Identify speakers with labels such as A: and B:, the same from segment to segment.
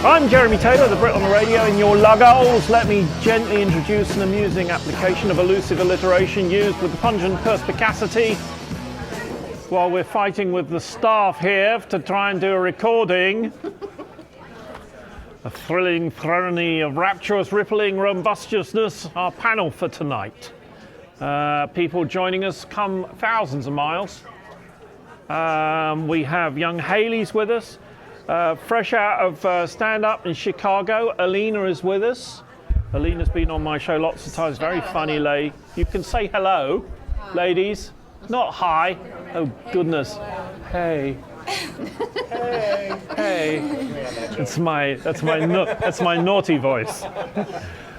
A: I'm Jeremy Taylor, the Brit on the radio, in your luggles. Let me gently introduce an amusing application of elusive alliteration used with pungent perspicacity while we're fighting with the staff here to try and do a recording. A thrilling throny of rapturous, rippling rumbustious, our panel for tonight. People joining us come thousands of miles. We have young Haley's with us. Fresh out of stand-up in Chicago, Alena is with us. Alena's been on my show lots of times. Very funny lady. You can say hello, ladies. Not hi. Oh goodness. Hey. Hey. That's my naughty voice.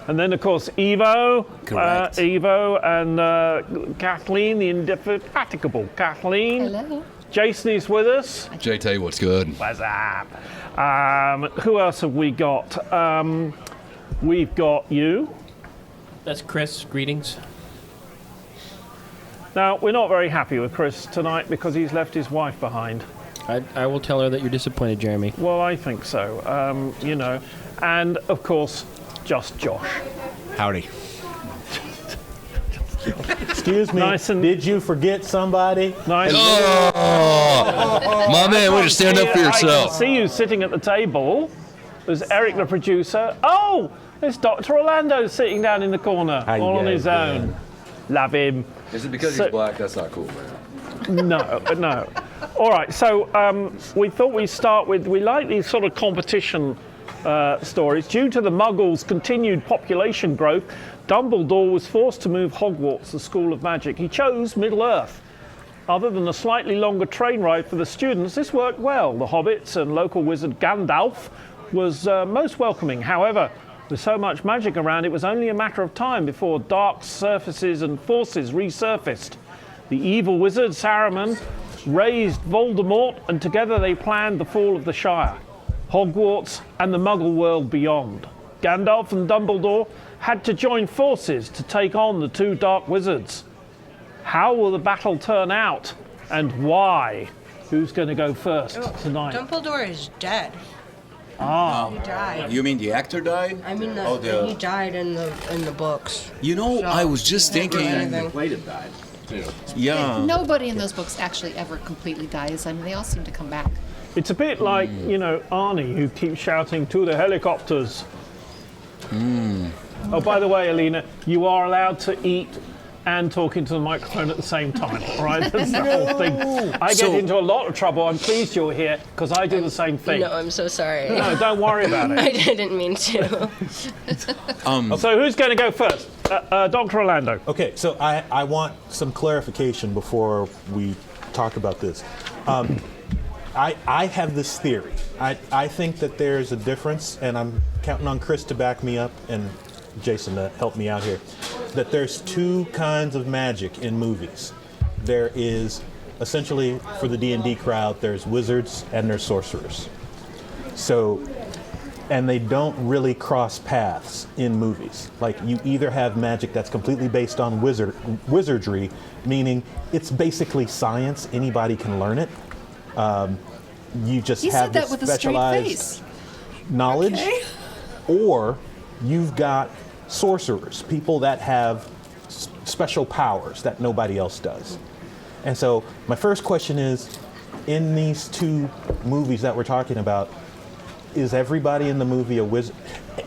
A: And then of course Evo. Evo and Kathleen, the indefatigable Kathleen.
B: Hello.
A: Jason is with us.
C: JT, what's good?
A: What's up? Who else have we got? We've got you.
D: That's Chris. Greetings.
A: Now, we're not very happy with Chris tonight because he's left his wife behind.
D: I will tell her that you're disappointed, Jeremy.
A: Well, I think so. And of course, just Josh.
C: Howdy.
E: Excuse me, did you forget somebody?
A: Nice.
C: Oh, my man, way to stand up for
A: I
C: yourself.
A: can see you sitting at the table. There's Eric, the producer. Oh, there's Dr. Orlando sitting down in the corner, all on his own. Love him.
C: Is it because he's black? That's not cool, man.
A: No. All right, so we thought we'd start with, we like these sort of competition stories. Due to the Muggles' continued population growth, Dumbledore was forced to move Hogwarts, the School of Magic. He chose Middle-earth. Other than a slightly longer train ride for the students, this worked well. The hobbits and local wizard Gandalf was most welcoming. However, with so much magic around, it was only a matter of time before dark surfaces and forces resurfaced. The evil wizard Saruman raised Voldemort, and together they planned the fall of the Shire, Hogwarts, and the Muggle world beyond. Gandalf and Dumbledore had to join forces to take on the two dark wizards. How will the battle turn out, and why? Who's going to go first tonight?
B: Dumbledore is dead.
A: Ah.
B: He died.
C: You mean the actor died?
B: I mean, he died in the books.
C: You know, I was just thinking.
B: Anything.
F: Plated died.
C: Yeah.
G: Nobody in those books actually ever completely dies. I mean, they all seem to come back.
A: It's a bit like, Arnie, who keeps shouting, "To the helicopters." Oh, by the way, Alena, you are allowed to eat and talk into the microphone at the same time, all right? That's the whole thing. I get into a lot of trouble. I'm pleased you're here because I do the same thing.
B: No, I'm so sorry.
A: No, don't worry about it.
B: I didn't mean to.
A: So who's going to go first? Dr. Orlando.
E: Okay, so I want some clarification before we talk about this. I have this theory. I think that there's a difference, and I'm counting on Chris to back me up and Jason to help me out here, that there's two kinds of magic in movies. There is, essentially, for the D&D crowd, there's wizards and there's sorcerers. So, and they don't really cross paths in movies. Like, you either have magic that's completely based on wizardry, meaning it's basically science, anybody can learn it. You just
G: He
E: have
G: said that
E: this
G: with a straight
E: specialized
G: face.
E: knowledge,
G: Okay.
E: or you've got sorcerers, people that have special powers that nobody else does. And so my first question is, in these two movies that we're talking about, is everybody in the movie a wizard?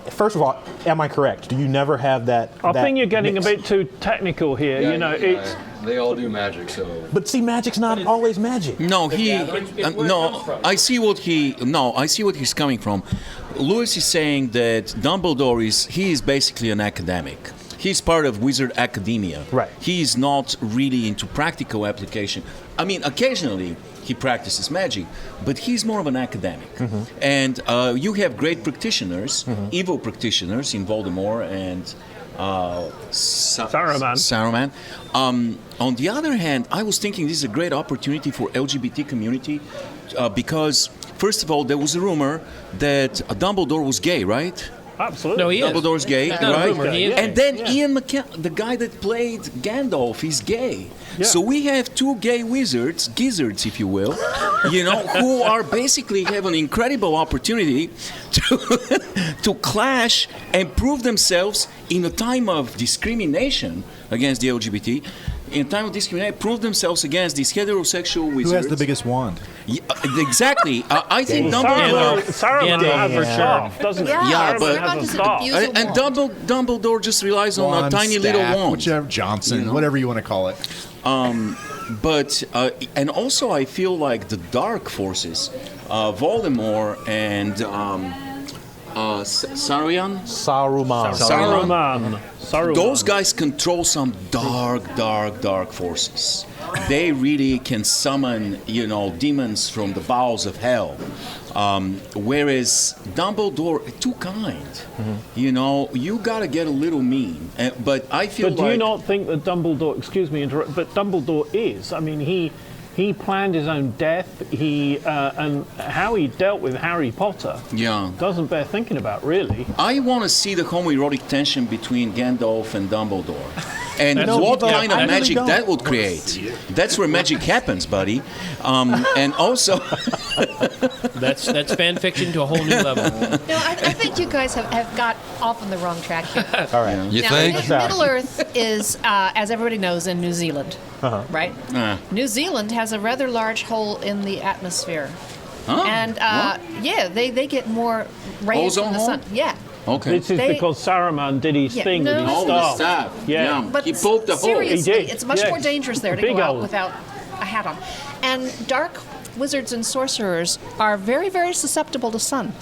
E: First of all, am I correct? Do you never have that?
A: I think you're getting
E: mix?
A: a bit too technical here. It's.
C: They all do magic, so.
E: But see, magic's not always magic.
C: No, I see what he's coming from. Lewis is saying that Dumbledore is basically an academic. He's part of wizard academia.
E: Right.
C: He is not really into practical application. I mean, occasionally he practices magic, but he's more of an academic.
E: Mm-hmm.
C: And you have great practitioners, evil practitioners in Voldemort and Saruman. On the other hand, I was thinking this is a great opportunity for LGBT community because, first of all, there was a rumor that Dumbledore was gay, right?
A: Absolutely.
D: No, he is.
C: Dumbledore's gay,
D: It's not a
C: right?
D: rumor, he is.
C: And then
A: Yeah.
C: Ian McKellen, the guy that played Gandalf, is gay.
A: Yeah.
C: So we have two gay gizzards, if you will, who are basically have an incredible opportunity to clash and prove themselves in a time of discrimination against the LGBT. In time of discrimination, prove themselves against these heterosexual wizards.
F: Who has the biggest wand?
C: Yeah, exactly. I think
A: Saruman,
C: Dumbledore.
A: Saruman has a
E: Yeah.
A: staff, doesn't he?
C: Yeah,
A: Saruman
C: but-
A: has a
G: Doesn't
A: staff.
G: abuse it.
C: And Dumbledore just relies on a
F: Wand,
C: tiny
F: staff,
C: little wand.
F: whichever Johnson, whatever you want to call it.
C: But and also I feel like the dark forces, Voldemort and Saruman.
A: Saruman.
C: Those guys control some dark forces. They really can summon, demons from the bowels of hell. Whereas Dumbledore, too kind. You gotta get a little mean. But I feel
A: But do
C: like
A: you not think that Dumbledore, excuse me, but Dumbledore is? I mean, he planned his own death. And how he dealt with Harry Potter
C: yeah.
A: doesn't bear thinking about, really.
C: I want to see the homoerotic tension between Gandalf and Dumbledore. And what
D: yeah,
C: kind of
D: I really
C: magic that would create. That's where magic happens, buddy. And also...
D: That's fan fiction to a whole new level.
G: No, I think you guys have got off on the wrong track here.
E: All right.
H: You
G: Now,
H: think?
G: Middle Earth is, as everybody knows, in New Zealand, right? New Zealand has a rather large hole in the atmosphere.
C: Huh?
G: And,
C: What?
G: yeah, they get more rays
C: Ozone
G: from the
C: hole?
G: sun. Yeah.
C: Okay.
A: This is
G: They-
A: because Saruman did his
G: Yeah,
A: thing with
G: no.
A: his
C: All the
A: staff.
C: staff.
A: Yeah.
G: But
C: He poked the hole.
G: seriously,
A: He did,
G: it's much
A: yes.
G: more dangerous there to
A: Big
G: go out
A: hole.
G: without a hat on. And dark wizards and sorcerers are very, very susceptible to sun.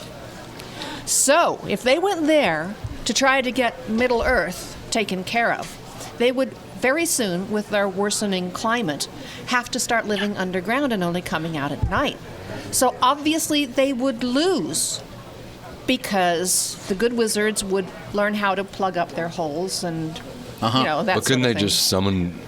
G: So, if they went there to try to get Middle Earth taken care of, they would very soon, with their worsening climate, have to start living underground and only coming out at night. So obviously they would lose because the good wizards would learn how to plug up their holes and that
H: But couldn't
G: sort
H: they
G: of thing.
H: just summon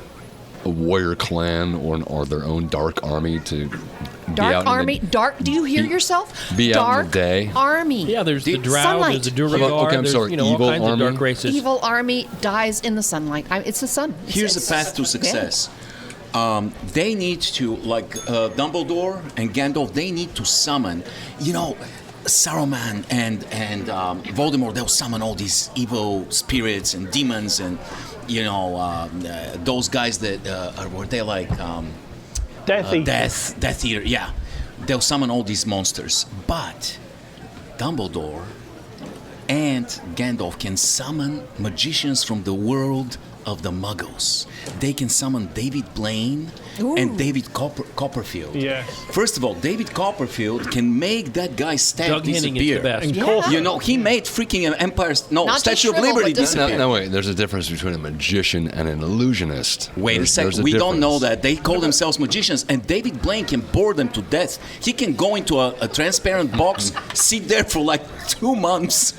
H: a warrior clan or their own dark army to be out
G: Dark
H: in
G: army,
H: the,
G: dark. Do you hear
H: be-
G: yourself?
H: be out in
G: dark
H: the day?
G: army.
D: Yeah, there's the Drow,
G: Sunlight.
D: there's the Duergar,
H: Okay, I'm
D: there's
H: sorry,
D: all
H: evil
D: kinds
H: army?
D: of dark races.
G: Evil army dies in the sunlight. It's the sun.
C: Here's the path to success. They need to, like Dumbledore and Gandalf, they need to summon, Saruman and Voldemort. They'll summon all these evil spirits and demons and, those guys that were they like
A: Death Eater.
C: Death Eater. Yeah, they'll summon all these monsters. But Dumbledore and Gandalf can summon magicians from the world of the Muggles. They can summon David Blaine and David Copperfield.
A: Yes.
C: First of all, David Copperfield can make that guy's staff
D: Doug Henning is
C: disappear.
D: the best.
A: And
G: Yeah.
A: Corfu.
C: He made freaking
G: Not just
C: Statue of
G: shrivel,
C: Liberty
G: but disappear.
C: disappear.
H: No, wait. There's a difference between a magician and an illusionist.
C: Wait a
H: There's
C: second. We don't know
H: difference.
C: that. They call themselves magicians, and David Blaine can bore them to death. He can go into a transparent box, sit there for like 2 months,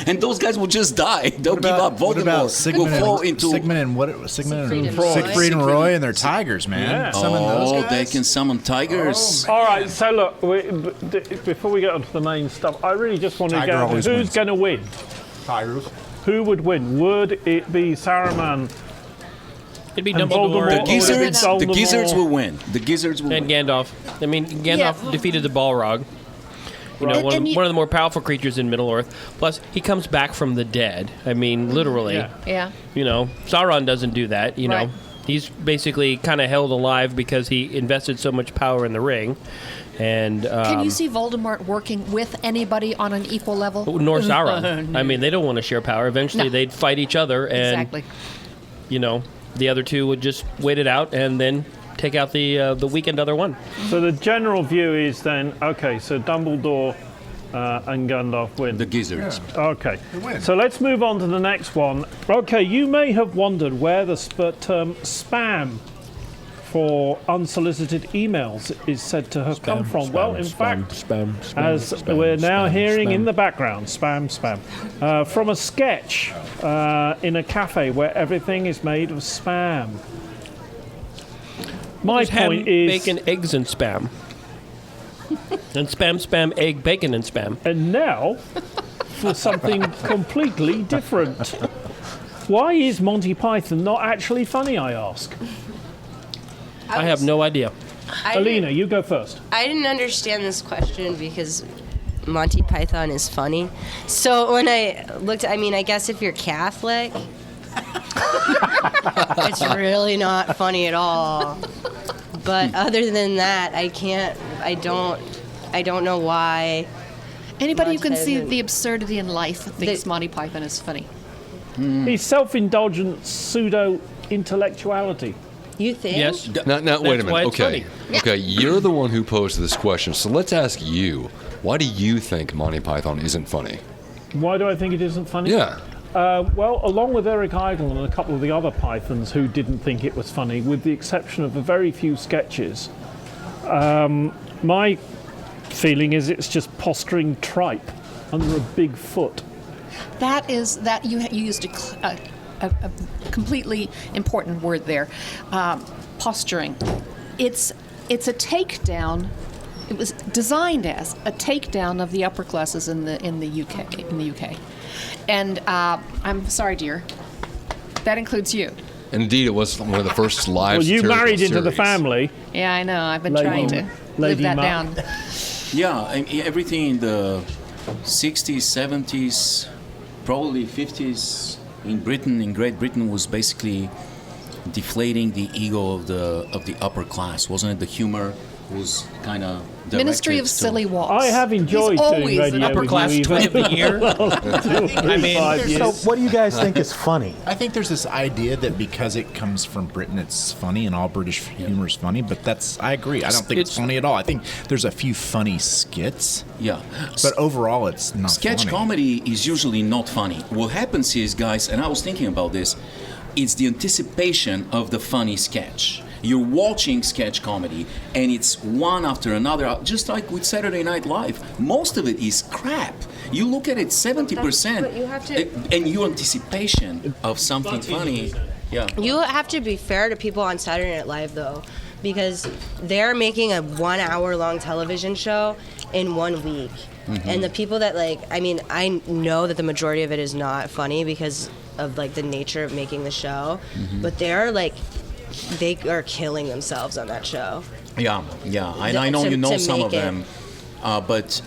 C: and those guys will just die. They'll give up.
F: What about
C: Voldemort will fall into.
F: Siegfried and
G: Roy.
F: Siegfried and Roy and their tigers, man.
A: Yeah.
F: Summon those
C: Oh,
F: guys?
C: they can summon tigers.
A: All right, so look, before we get onto the main stuff, I really just want to
F: Tiger
A: go
F: always
A: who's
F: wins.
A: going to win?
F: Tigers.
A: Who would win? Would it be Saruman
D: It'd be
A: and
D: Dumbledore
A: Voldemort?
C: The gizzards,
A: Voldemort.
C: the gizzards will win. The gizzards will
D: and
C: win.
D: Gandalf. I mean, Gandalf
G: Yeah.
D: defeated the Balrog.
G: And-
D: One
G: and you-
D: of the more powerful creatures in Middle Earth. Plus, he comes back from the dead. I mean, literally.
A: Yeah.
G: Yeah.
D: Sauron doesn't do that.
G: Right.
D: He's basically kind of held alive because he invested so much power in the ring. And
G: Can you see Voldemort working with anybody on an equal level?
D: nor Sauron. I mean, they don't want to share power. Eventually,
G: No.
D: they'd fight each other, and
G: Exactly.
D: The other two would just wait it out and then take out the weakened other one.
A: So the general view is then, okay, so Dumbledore and Gandalf win.
C: The gizzards.
A: Okay,
F: win.
A: so let's move on to the next one. Okay, you may have wondered where the term spam for unsolicited emails is said to have come from. Well, in fact, as we're now hearing in the background, spam, from a sketch in a cafe where everything is made of spam. My
D: There's ham,
A: point is,
D: bacon, eggs, and spam. And spam, egg, bacon, and spam.
A: and now for something completely different. Why is Monty Python not actually funny, I ask?
D: I have no idea.
A: Alena, you go first.
B: I didn't understand this question because Monty Python is funny. So when I looked, I mean, I guess if you're Catholic, it's really not funny at all. But other than that, I don't know why.
G: Anybody who can see
B: Python-
G: the absurdity in life thinks Monty Python is funny.
A: He's self-indulgent pseudo-intellectuality.
B: You think?
D: Yes.
H: Now, wait a
D: That's why
H: minute.
D: it's
H: Okay.
D: funny.
H: Okay, you're the one who posed this question, so let's ask you. Why do you think Monty Python isn't funny?
A: Why do I think it isn't funny?
H: Yeah.
A: Well, along with Eric Idle and a couple of the other Pythons who didn't think it was funny, with the exception of a very few sketches, my feeling is it's just posturing tripe under a big foot.
G: That is that you used a completely important word there, posturing. It's a takedown. It was designed as a takedown of the upper classes in the UK. And I'm sorry, dear. That includes you.
H: Indeed, it was one of the first live.
A: Well, you
H: satirical
A: married into the
H: series.
A: family.
G: Yeah, I know. I've been
A: Lady-
G: trying to live
A: Lady
G: that
A: Ma-
G: down.
C: Yeah, everything in the 60s, 70s, probably 50s in Britain, in Great Britain, was basically deflating the ego of the upper class, wasn't it? The humor was kind of
G: Ministry of Silly Walks.
A: I have enjoyed
G: He's
A: doing
G: always
A: radio
G: an upper
A: with
D: class
A: you,
D: twin
A: even
D: of the year.
A: I mean, 5 years.
E: So, what do you guys think is funny?
F: I think there's this idea that because it comes from Britain, it's funny, and all British humor is funny. But I agree. I don't think it's
D: It's-
F: funny at all. I think there's a few funny skits,
C: Yeah.
F: but overall, it's not
C: Sketch
F: funny.
C: comedy is usually not funny. What happens is, guys, and I was thinking about this, it's the anticipation of the funny sketch. You're watching sketch comedy, and it's one after another, just like with Saturday Night Live. Most of it is crap. You look at it, 70%,
B: But you have to-
C: and your anticipation of something funny. Yeah.
B: You have to be fair to people on Saturday Night Live, though, because they're making a 1 hour long television show in 1 week. And the people that, I know that the majority of it is not funny because of, the nature of making the show, but they are killing themselves on that show.
C: Yeah, and I know
B: To-
C: you know
B: to
C: some
B: make
C: of them. But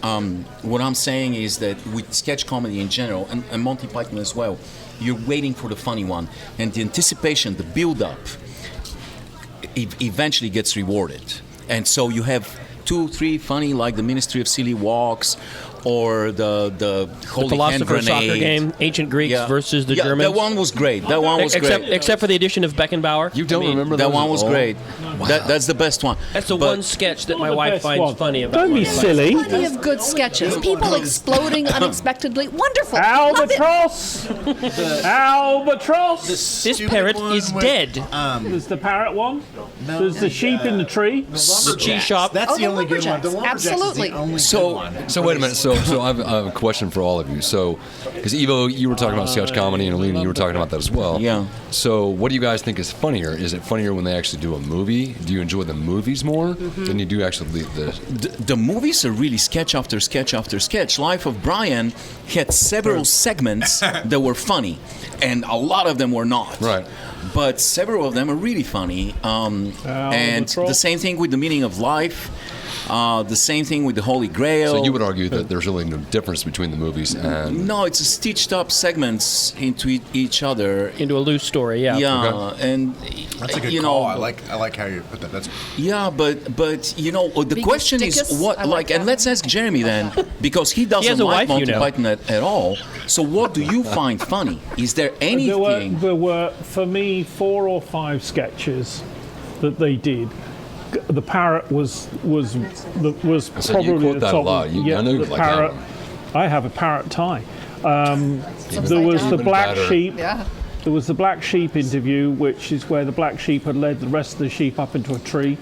C: what I'm saying is that with sketch comedy in general, and Monty Python as well, you're waiting for the funny one. And the anticipation, the build-up, eventually gets rewarded. And so you have 2, 3 funny, like the Ministry of Silly Walks, or the Holy Hand
D: Philosopher's
C: Grenade.
D: Soccer game, ancient Greeks versus the
C: yeah,
D: Germans.
C: that one was great. That one was great.
D: Except for the addition of Beckenbauer.
H: You don't remember
C: That
H: those
C: one
H: at
C: was
H: all?
C: great. That's the best one.
D: That's the
C: But-
D: one sketch that my
A: the
D: wife
A: best
D: finds
A: one.
D: funny about.
A: Don't be
D: Monty Python.
A: silly.
G: Plenty of good sketches. People exploding unexpectedly. Wonderful. Love it.
A: Albatross! Albatross!
D: This parrot is dead.
A: There's the parrot one. There's the sheep in the tree.
D: The cheese shop.
F: That's
G: Oh,
F: the
G: the
F: only good one. The
G: lumberjacks.
F: lumberjacks
G: Absolutely.
F: is the only
H: So,
F: good one.
H: so wait a minute. So I have a question for all of you. So, because Evo, you were talking about sketch comedy, and Alena, you were talking about that as well.
C: Yeah.
H: So, what do you guys think is funnier? Is it funnier when they actually do a movie? Do you enjoy the movies more than you do actually
C: The movies are really sketch after sketch after sketch. Life of Brian had several segments that were funny, and a lot of them were not.
H: Right.
C: But several of them are really funny. And the same thing with The Meaning of Life. The same thing with The Holy Grail.
H: So you would argue that there's really no difference between the movies and
C: No, it's stitched up segments into each other.
D: Into a loose story, yeah.
C: Yeah,
H: Okay.
C: and
F: That's a good
C: you
F: call.
C: know,
F: I like how you put that. That's
C: yeah, but the
G: Because
C: question is
G: Dickus,
C: what
G: I like
C: and
G: that.
C: let's ask Jeremy then, because he doesn't
D: has a
C: like
D: wife,
C: Monty
D: you know.
C: Python at all. So what do you find funny? Is there anything?
A: There were, for me, 4 or 5 sketches that they did. The parrot was
H: So
A: probably
H: you quote
A: the
H: that a
A: top.
H: lot. I know you
A: the
H: like
A: parrot.
H: that
A: I have a parrot tie. There was the
H: Even
A: black
H: better.
A: sheep.
G: Yeah.
A: There was the black sheep interview, which is where the black sheep had led the rest of the sheep up into a tree,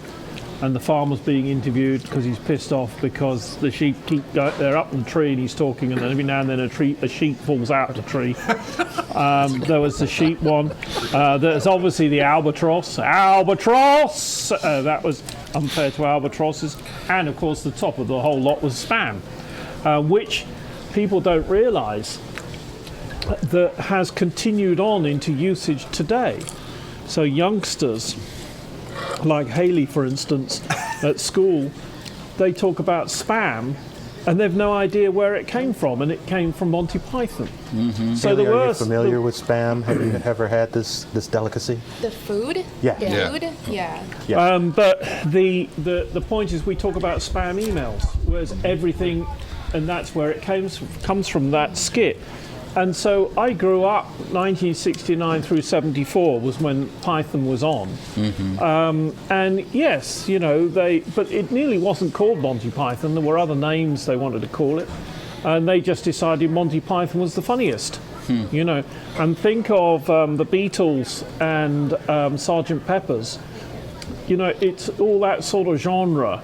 A: and the farmer's being interviewed because he's pissed off because the sheep they're up in the tree and he's talking, and then every now and then a sheep falls out of the tree. There was the sheep one. There's obviously the albatross. Albatross! That was unfair to albatrosses. And of course, the top of the whole lot was Spam, which people don't realize that has continued on into usage today. So youngsters, like Haley, for instance, at school, they talk about spam, and they've no idea where it came from, and it came from Monty Python. So
E: Haley,
A: the
E: are you
A: worst.
E: familiar with spam? Have you ever had this delicacy?
I: The food?
E: Yeah.
I: Food? Yeah.
A: But the point is, we talk about spam emails, whereas everything, and that's where it comes from, that skit. And so I grew up, 1969 through 74 was when Python was on. And yes, you know, but it nearly wasn't called Monty Python. There were other names they wanted to call it. And they just decided Monty Python was the funniest, you know. And think of the Beatles and Sgt. Pepper's. You know, it's all that sort of genre,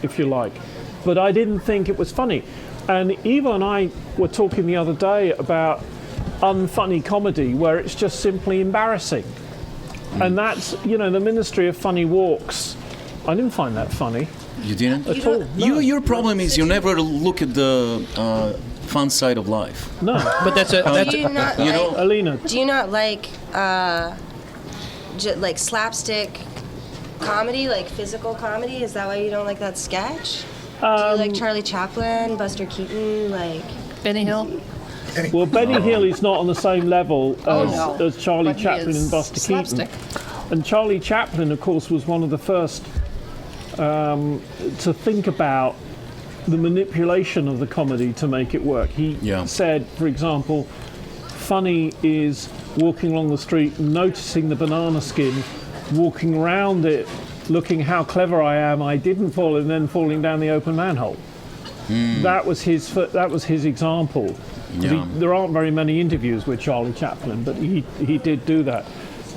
A: if you like. But I didn't think it was funny. And Eva and I were talking the other day about unfunny comedy where it's just simply embarrassing. And that's, you know, the Ministry of Funny Walks. I didn't find that funny
C: You didn't?
A: at all. No.
C: Your problem is you never look at the fun side of life.
A: No.
D: But that's
B: Do you not
C: You know,
B: like?
A: Alena,
B: Do you not like like slapstick comedy, like physical comedy? Is that why you don't like that sketch? Do you like Charlie Chaplin, Buster Keaton, like?
G: Benny Hill.
A: well, Benny Hill is not on the same level
G: no.
A: as Charlie
G: But he
A: Chaplin
G: is
A: and Buster
G: slapstick.
A: Keaton. And Charlie Chaplin, of course, was one of the first to think about the manipulation of the comedy to make it work. He said, for example, funny is walking along the street, noticing the banana skin, walking around it, looking how clever I am, I didn't fall, and then falling down the open manhole. That was his example. There aren't very many interviews with Charlie Chaplin, but he did do that.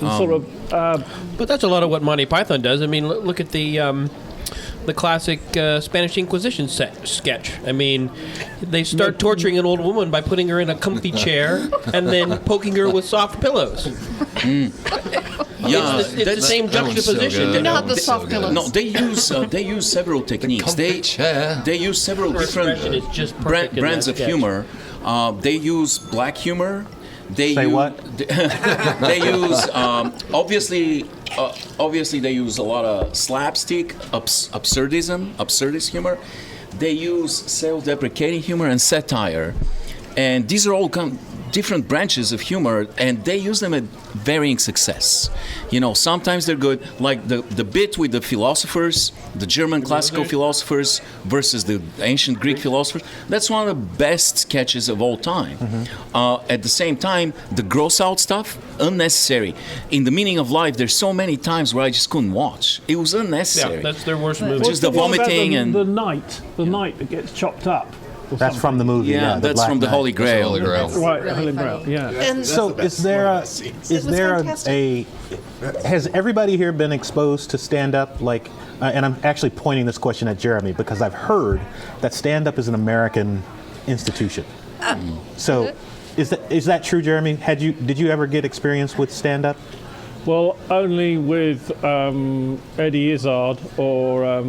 A: And sort of,
D: But that's a lot of what Monty Python does. I mean, look at the classic Spanish Inquisition sketch. I mean, they start torturing an old woman by putting her in a comfy chair and then poking her with soft pillows.
C: Yeah,
D: It's the same juxtaposition.
H: good.
G: Not the
H: It's
G: soft
H: so good.
G: pillows.
C: no, they use several techniques. They use several different
D: expression is just perfect in
C: brands
D: that
C: of
D: sketch.
C: humor. They use black humor. They
E: Say
C: use,
E: what?
C: They use obviously they use a lot of slapstick, absurdist humor. They use self-deprecating humor and satire, and these are all different branches of humor, and they use them at varying success. You know, sometimes they're good, like the bit with the philosophers, the German classical philosophers versus the ancient Greek philosophers. That's one of the best sketches of all time. At the same time, the gross out stuff, unnecessary. In The Meaning of Life, there's so many times where I just couldn't watch. It was unnecessary.
D: Yeah, that's their worst movie.
C: Just the
A: what about
C: vomiting and
A: the knight that gets chopped up. or
E: That's
A: something.
E: from the movie.
C: yeah,
E: the
C: that's
E: Black
C: from the
E: Knight.
C: Holy Grail.
H: Holy Grail.
A: Right,
I: really
A: Helen
I: funny.
A: Brown. Yeah.
G: And
E: So is there
I: fantastic.
E: has everybody here been exposed to stand up like and I'm actually pointing this question at Jeremy because I've heard that stand up is an American institution. So is that true, Jeremy? Did you ever get experience with stand up?
A: Well, only with Eddie Izzard or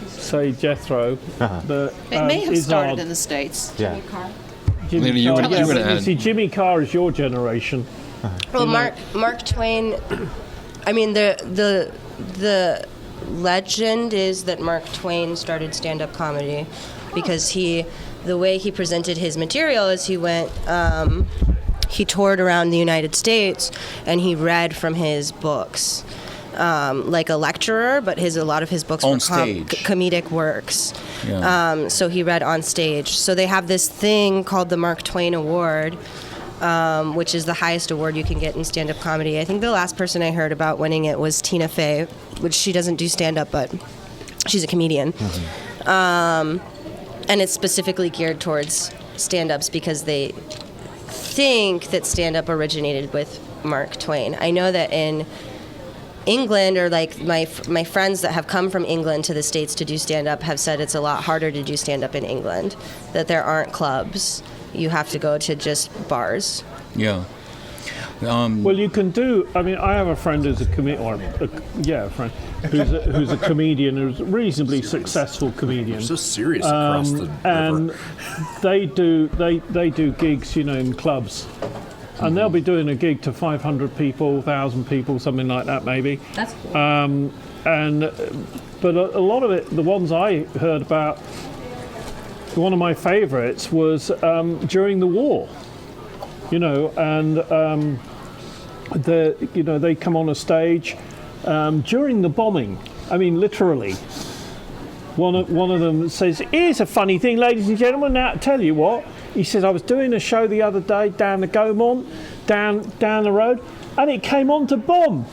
A: say Jethro. But,
G: it may have started
A: Izzard-
G: in the States.
E: Yeah.
A: Jimmy
H: Lena, you
A: Carr.
H: were-
A: Yeah,
H: you were
A: but
H: gonna add-
A: see, Jimmy Carr is your generation.
B: Well, Mark Twain. I mean, the legend is that Mark Twain started stand-up comedy because the way he presented his material is he toured around the United States and he read from his books. Like a lecturer, but a lot of his books
C: On
B: were
C: stage.
B: comedic works.
C: Yeah.
B: So he read on stage. So they have this thing called the Mark Twain Award, which is the highest award you can get in stand-up comedy. I think the last person I heard about winning it was Tina Fey, which she doesn't do stand-up, but she's a comedian. And it's specifically geared towards stand-ups because they think that stand-up originated with Mark Twain. I know that in England, or like my friends that have come from England to the States to do stand-up have said it's a lot harder to do stand-up in England, that there aren't clubs. You have to go to just bars.
C: Yeah.
A: Well, you can do. I mean, I have a friend who's a comedian, a friend who's a comedian, who's a reasonably successful comedian.
F: So serious across the river.
A: And they do gigs, in clubs, and they'll be doing a gig to 500 people, 1,000 people, something like that, maybe.
B: That's cool.
A: But a lot of it, the ones I heard about, one of my favourites was during the war. They come on a stage during the bombing. I mean, literally. One of them says, "Here's a funny thing, ladies and gentlemen. Now, tell you what," he says, "I was doing a show the other day down the Gaumont, down the road, and it came on to bomb."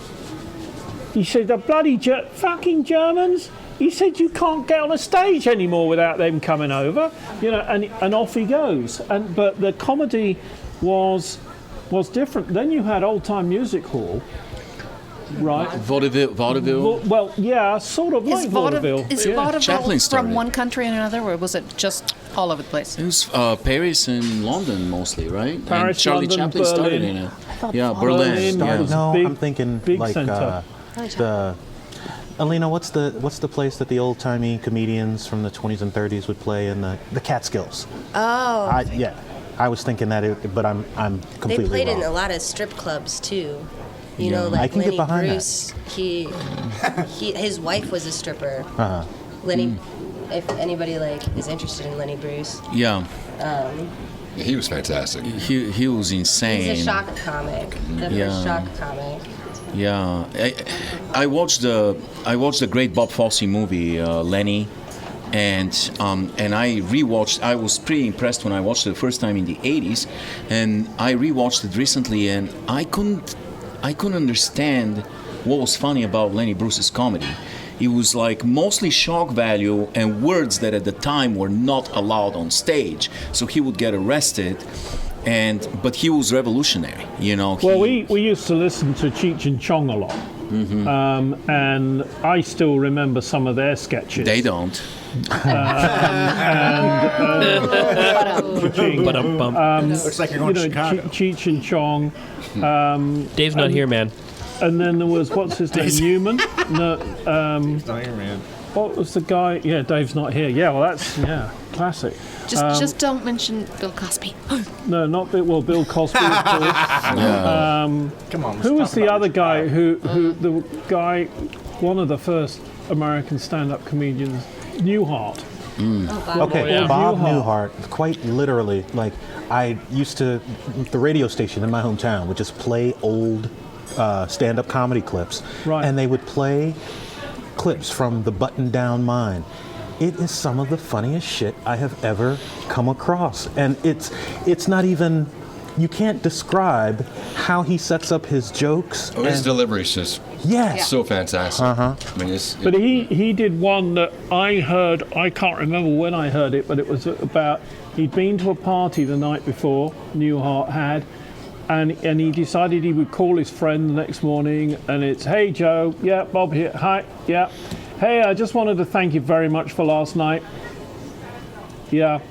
A: He said, "The bloody fucking Germans." He said, "You can't get on a stage anymore without them coming over," and off he goes. But the comedy was different. Then you had Old Time Music Hall, right?
C: Vaudeville.
A: Well, yeah, sort of like vaudeville.
G: Is
A: yeah.
G: vaudeville
C: Chaplin started
G: from one country and another, or was it just all over the place?
C: It was Paris and London mostly, right?
A: Paris,
C: and Charlie
A: London,
C: Chaplin started
A: Berlin.
C: in it. Yeah, Berlin.
A: Berlin was
E: No,
A: big-
E: I'm thinking
A: big
E: like
A: center.
E: the. Alena, what's the place that the old-timey comedians from the 20s and 30s would play in the Catskills?
B: Oh.
E: I was thinking that, but I'm
B: They
E: completely
B: played
E: wrong.
B: in a lot of strip clubs too.
E: I
B: Like
E: can get
B: Lenny
E: behind that.
B: Bruce. His wife was a stripper.
E: Uh-huh.
B: Lenny, if anybody is interested in Lenny Bruce,
C: Yeah,
H: He was fantastic.
C: he was insane.
B: he's a shock comic. The
C: Yeah.
B: first shock comic.
C: Yeah, I watched the great Bob Fosse movie Lenny, and I rewatched. I was pretty impressed when I watched it the first time in the '80s, and I rewatched it recently, and I couldn't understand what was funny about Lenny Bruce's comedy. It was like mostly shock value and words that at the time were not allowed on stage, so he would get arrested. But he was revolutionary,
A: Well, we used to listen to Cheech and Chong a lot, and I still remember some of their sketches.
C: They don't.
F: Looks like you're going to Chicago.
A: Cheech and Chong.
D: Dave's not here, man.
A: And then there was, what's his name, Newman? No,
F: Not here, man.
A: what was the guy? Yeah, Dave's not here. Yeah, well, that's, classic.
G: Just don't mention Bill Cosby.
A: No, not Bill, well, Bill Cosby, of course.
F: Come on.
A: Who was the other guy one of the first American stand-up comedians, Newhart.
E: Okay,
A: Yeah.
E: Bob
A: Newhart.
E: Newhart, quite literally, I used to, the radio station in my hometown would just play old stand-up comedy clips.
A: Right.
E: And they would play clips from the Button Down Mine. It is some of the funniest shit I have ever come across. And it's not even, you can't describe how he sets up his jokes.
H: Oh, his delivery is just so fantastic.
E: Uh-huh.
H: I mean,
A: But he did one that I heard, I can't remember when I heard it, but it was about, he'd been to a party the night before, Newhart had, and he decided he would call his friend the next morning, and it's, "Hey Joe, yeah, Bob here, hi, yeah. Hey, I just wanted to thank you very much for last night. Yeah.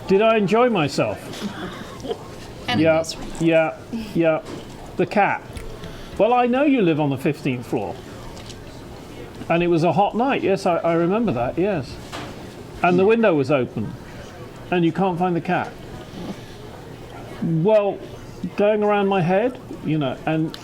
A: Did I enjoy myself? Yeah, yeah. The cat. Well, I know you live on the 15th floor. And it was a hot night. Yes, I remember that, yes. And the window was open. And you can't find the cat. Well, going around my head, and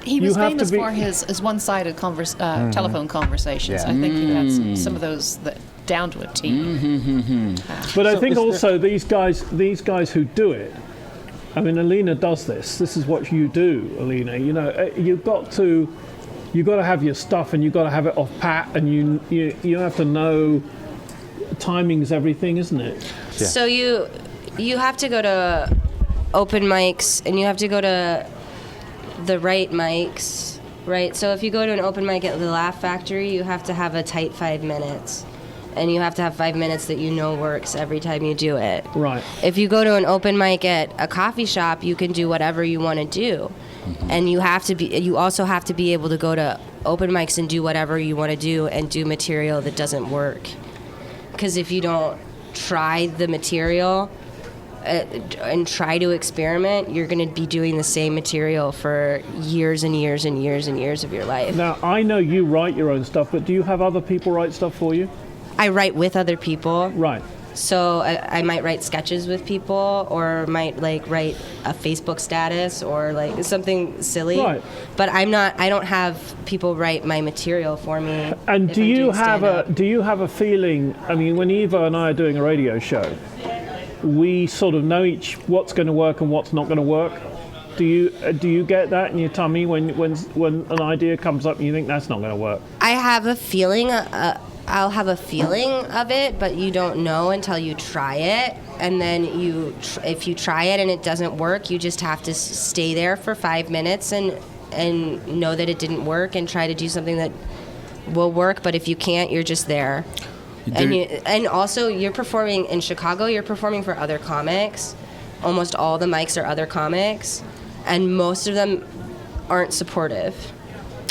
G: He was
A: You have
G: famous
A: to be-
G: for his one-sided telephone conversations. I think he had some of those that down to a T.
A: But I think also these guys who do it, I mean, Alena does this. This is what you do, Alena. You've got to have your stuff, and you've got to have it off pat, and you have to know timing's everything, isn't it?
E: Yeah.
B: So you have to go to open mics, and you have to go to the right mics, right? So if you go to an open mic at the Laugh Factory, you have to have a tight 5 minutes. And you have to have 5 minutes that works every time you do it.
A: Right.
B: If you go to an open mic at a coffee shop, you can do whatever you want to do. And you also have to be able to go to open mics and do whatever you want to do and do material that doesn't work. Because if you don't try the material, and try to experiment, you're going to be doing the same material for years and years and years and years of your life.
A: Now, I know you write your own stuff, but do you have other people write stuff for you?
B: I write with other people.
A: Right.
B: So I might write sketches with people, or might like write a Facebook status, or like something silly.
A: Right.
B: But I don't have people write my material for me.
A: And
B: if
A: do
B: I'm
A: you
B: doing
A: have
B: stand-up.
A: a feeling? I mean, when Eva and I are doing a radio show, we sort of know what's going to work and what's not going to work. Do you get that in your tummy when an idea comes up and you think that's not going to work?
B: I have a feeling. I'll have a feeling of it, but you don't know until you try it. And then if you try it and it doesn't work, you just have to stay there for 5 minutes and know that it didn't work and try to do something that will work. But if you can't, you're just there. And also, you're performing in Chicago. You're performing for other comics. Almost all the mics are other comics, and most of them aren't supportive.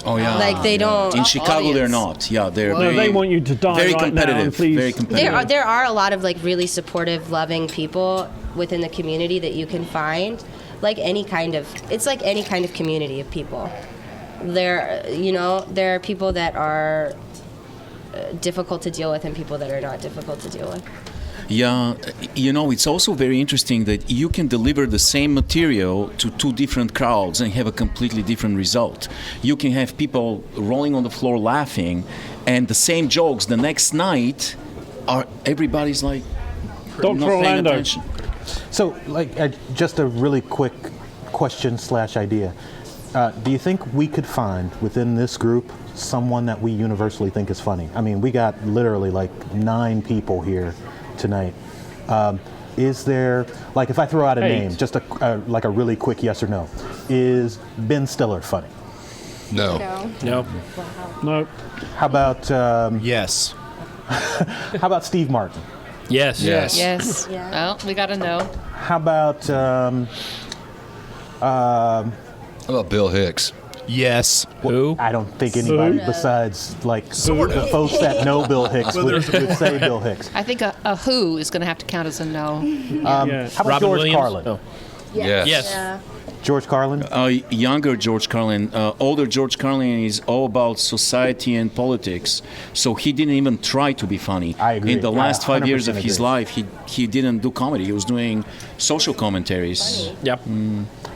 C: Oh yeah,
B: like they don't.
C: In Chicago, they're not. Yeah, they're very,
A: they want you to die
C: very
A: right now,
C: competitive.
A: please.
C: Very competitive.
B: There are a lot of like really supportive, loving people within the community that you can find. It's like any kind of community of people. There are people that are difficult to deal with and people that are not difficult to deal with.
C: Yeah, it's also very interesting that you can deliver the same material to two different crowds and have a completely different result. You can have people rolling on the floor laughing, and the same jokes the next night everybody's like
A: Dr.
C: not paying
A: Orlando.
C: attention.
E: So, just a really quick question/idea. Do you think we could find within this group someone that we universally think is funny? I mean, we got literally like 9 people here tonight. Is there, like, if I throw out a
A: 8.
E: name, just like a really quick yes or no, is Ben Stiller funny?
H: No.
D: No.
A: No.
E: How about
F: Yes.
E: how about Steve Martin?
D: Yes.
H: Yes.
I: Yes.
B: Yeah.
I: Well, we got to know.
E: How about
H: How about Bill Hicks?
F: Yes.
D: Who?
E: I don't think anybody besides like the folks that know Bill Hicks would say Bill Hicks.
I: I think a who is going to have to count as a no.
A: Yes.
E: How about
D: Robin
E: George
D: Williams?
E: Carlin?
D: Oh.
H: Yes.
D: Yes.
B: Yeah.
E: George Carlin?
C: Younger George Carlin, older George Carlin is all about society and politics. So he didn't even try to be funny.
E: I agree.
C: In the last 5 years of
E: 100%
C: his
E: agree.
C: life, he didn't do comedy. He was doing social commentaries.
D: Yep.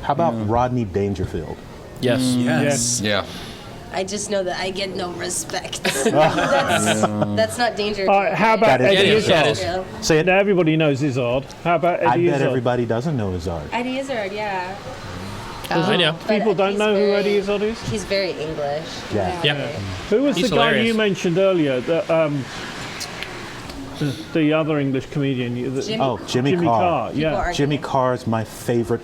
E: How about Rodney Dangerfield?
D: Yes.
F: Yes.
H: Yeah.
B: I just know that I get no respect. That's not dangerous.
A: All right, how about
E: That is-
A: Eddie
D: Yeah,
A: Izzard?
D: it is.
E: Say it.
A: Now everybody knows Izzard. How about
E: I
A: Eddie
E: bet
A: Izzard?
E: everybody doesn't know Izzard.
B: Eddie Izzard, yeah.
D: I know.
A: People
B: But
A: don't
B: he's
A: know who
B: very-
A: Eddie Izzard is?
B: He's very English.
E: Yeah.
D: Yeah.
A: Who was
D: He's
A: the guy
D: hilarious.
A: you mentioned earlier? The other English comedian.
E: Jimmy Carr.
A: Yeah.
E: Jimmy Carr is my favorite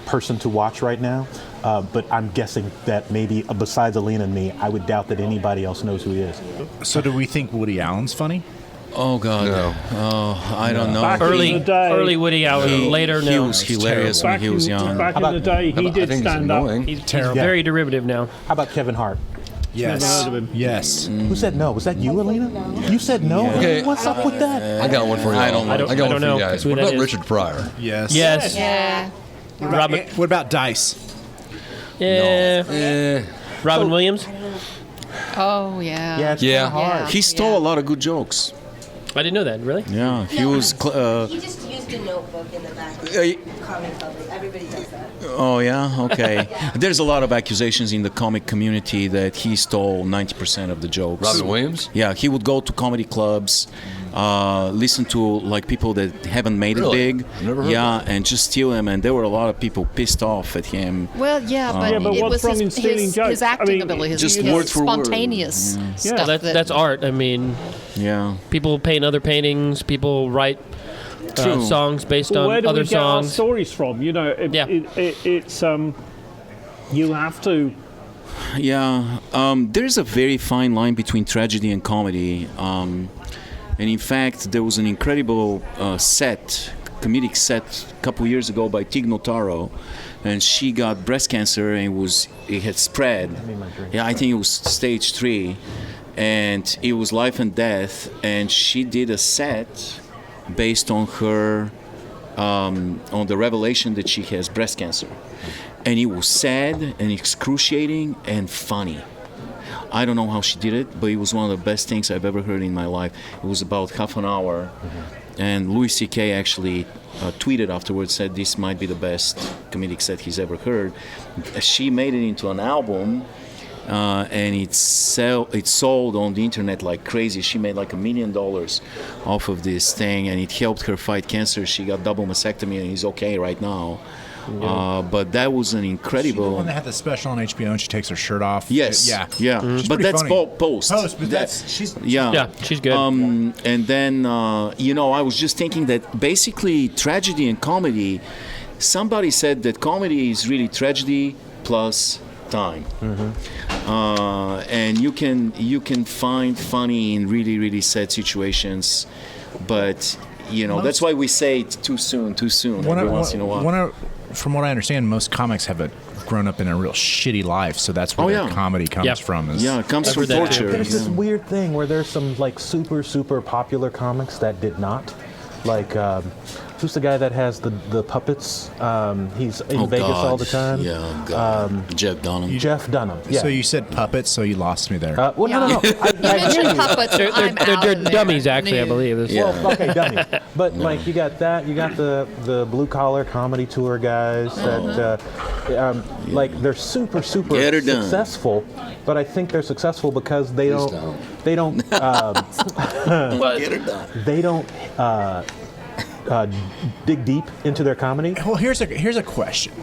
E: person to watch right now. But I'm guessing that maybe besides Alena and me, I would doubt that anybody else knows who he is.
F: So do we think Woody Allen's funny?
C: Oh God.
H: No.
C: Oh, I don't know.
A: Back in
D: Early,
A: the day-
D: early Woody Allen. Later,
C: he
D: no.
C: was hilarious when
A: Back,
C: he was
A: in,
C: young.
A: back in the day, he
H: I
A: did
H: think he's
A: stand up.
H: annoying.
D: He's very derivative now.
E: How about Kevin Hart?
F: Yes.
A: Never heard of him.
F: Yes.
E: Who said no? Was that you, Alena? You said no?
H: Okay.
E: What's up with that?
H: I got one for you.
C: I don't know.
H: I got
D: I
H: one
D: don't
H: for
D: know
H: you guys.
D: who
H: What
D: that
H: about
D: is.
H: Richard Pryor?
F: Yes.
D: Yes.
I: Yeah.
D: Robin.
F: What about Dice?
D: Yeah. Robin Williams.
I: Oh, yeah.
E: Yeah, it's
H: Yeah.
E: kinda hard.
C: He stole a lot of good jokes.
D: I didn't know that. Really?
C: Yeah, he was.
B: He just used a notebook in the back of
C: Uh,
B: the comic public. Everybody does that.
C: Oh yeah, okay. There's a lot of accusations in the comic community that he stole 90% of the jokes.
H: Robin Williams?
C: Yeah, he would go to comedy clubs, listen to like people that haven't made
H: Really?
C: it big.
H: Never heard
C: yeah, and just steal them. And there were a lot of people pissed off at him.
I: Well, yeah, but,
A: Yeah, but
I: it
A: what's
I: was
A: wrong in stealing jokes?
I: his acting
A: I mean,
I: ability, his,
C: just
I: his
C: word for word.
I: spontaneous stuff.
A: Yeah.
D: That's art. I mean,
C: Yeah.
D: people paint other paintings. People write
C: True.
D: songs based
A: Well, where
D: on
A: do
D: other
A: we get our
D: songs.
A: stories from? You know,
D: Yeah.
A: it's you have to.
C: Yeah, there's a very fine line between tragedy and comedy. And in fact, there was an incredible comedic set a couple years ago by Tig Notaro. And she got breast cancer and it had spread. Yeah, I think it was stage 3. And it was life and death. And she did a set based on her on the revelation that she has breast cancer. And it was sad and excruciating and funny. I don't know how she did it, but it was one of the best things I've ever heard in my life. It was about half an hour, and Louis C.K. actually tweeted afterwards, said this might be the best comedic set he's ever heard. She made it into an album, and it sold on the internet like crazy. She made like $1 million off of this thing, and it helped her fight cancer. She got double mastectomy, and is okay right now. But that was an incredible.
F: She's the one that had the special on HBO and she takes her shirt off.
C: Yes.
F: Yeah.
C: Yeah. But that's post.
F: Post, but that's she's.
C: Yeah,
D: she's good.
C: And then I was just thinking that basically tragedy and comedy. Somebody said that comedy is really tragedy plus time, and you can find funny in really really sad situations, but that's why we say it's too soon every once in a while.
F: From what I understand, most comics have grown up in a real shitty life, so that's where their comedy comes from.
C: It comes from torture.
E: There's this weird thing where there's some like super popular comics that did not. Like, who's the guy that has the puppets? He's in Vegas all the time.
C: Yeah, God. Jeff Dunham.
E: Jeff Dunham. Yeah.
F: So you said puppets, so you lost me there.
E: No.
I: You mentioned puppets.
D: They're dummies, actually, I believe.
E: Well, okay, dummy. But like you got that. You got the blue collar comedy tour guys that like they're super successful. But I think they're successful because they don't they don't dig deep into their comedy.
F: Well, here's a question.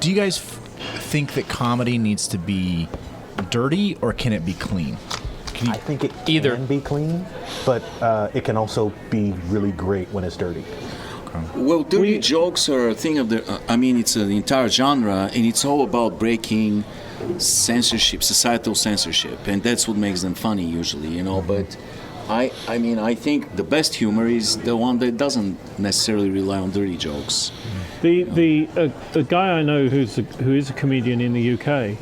F: Do you guys think that comedy needs to be dirty or can it be clean?
E: I think it can be clean, but it can also be really great when it's dirty.
C: Well, dirty jokes are a thing of it's an entire genre, and it's all about breaking censorship, societal censorship, and that's what makes them funny usually, But I think the best humor is the one that doesn't necessarily rely on dirty jokes.
A: The guy I know who is a comedian in the UK,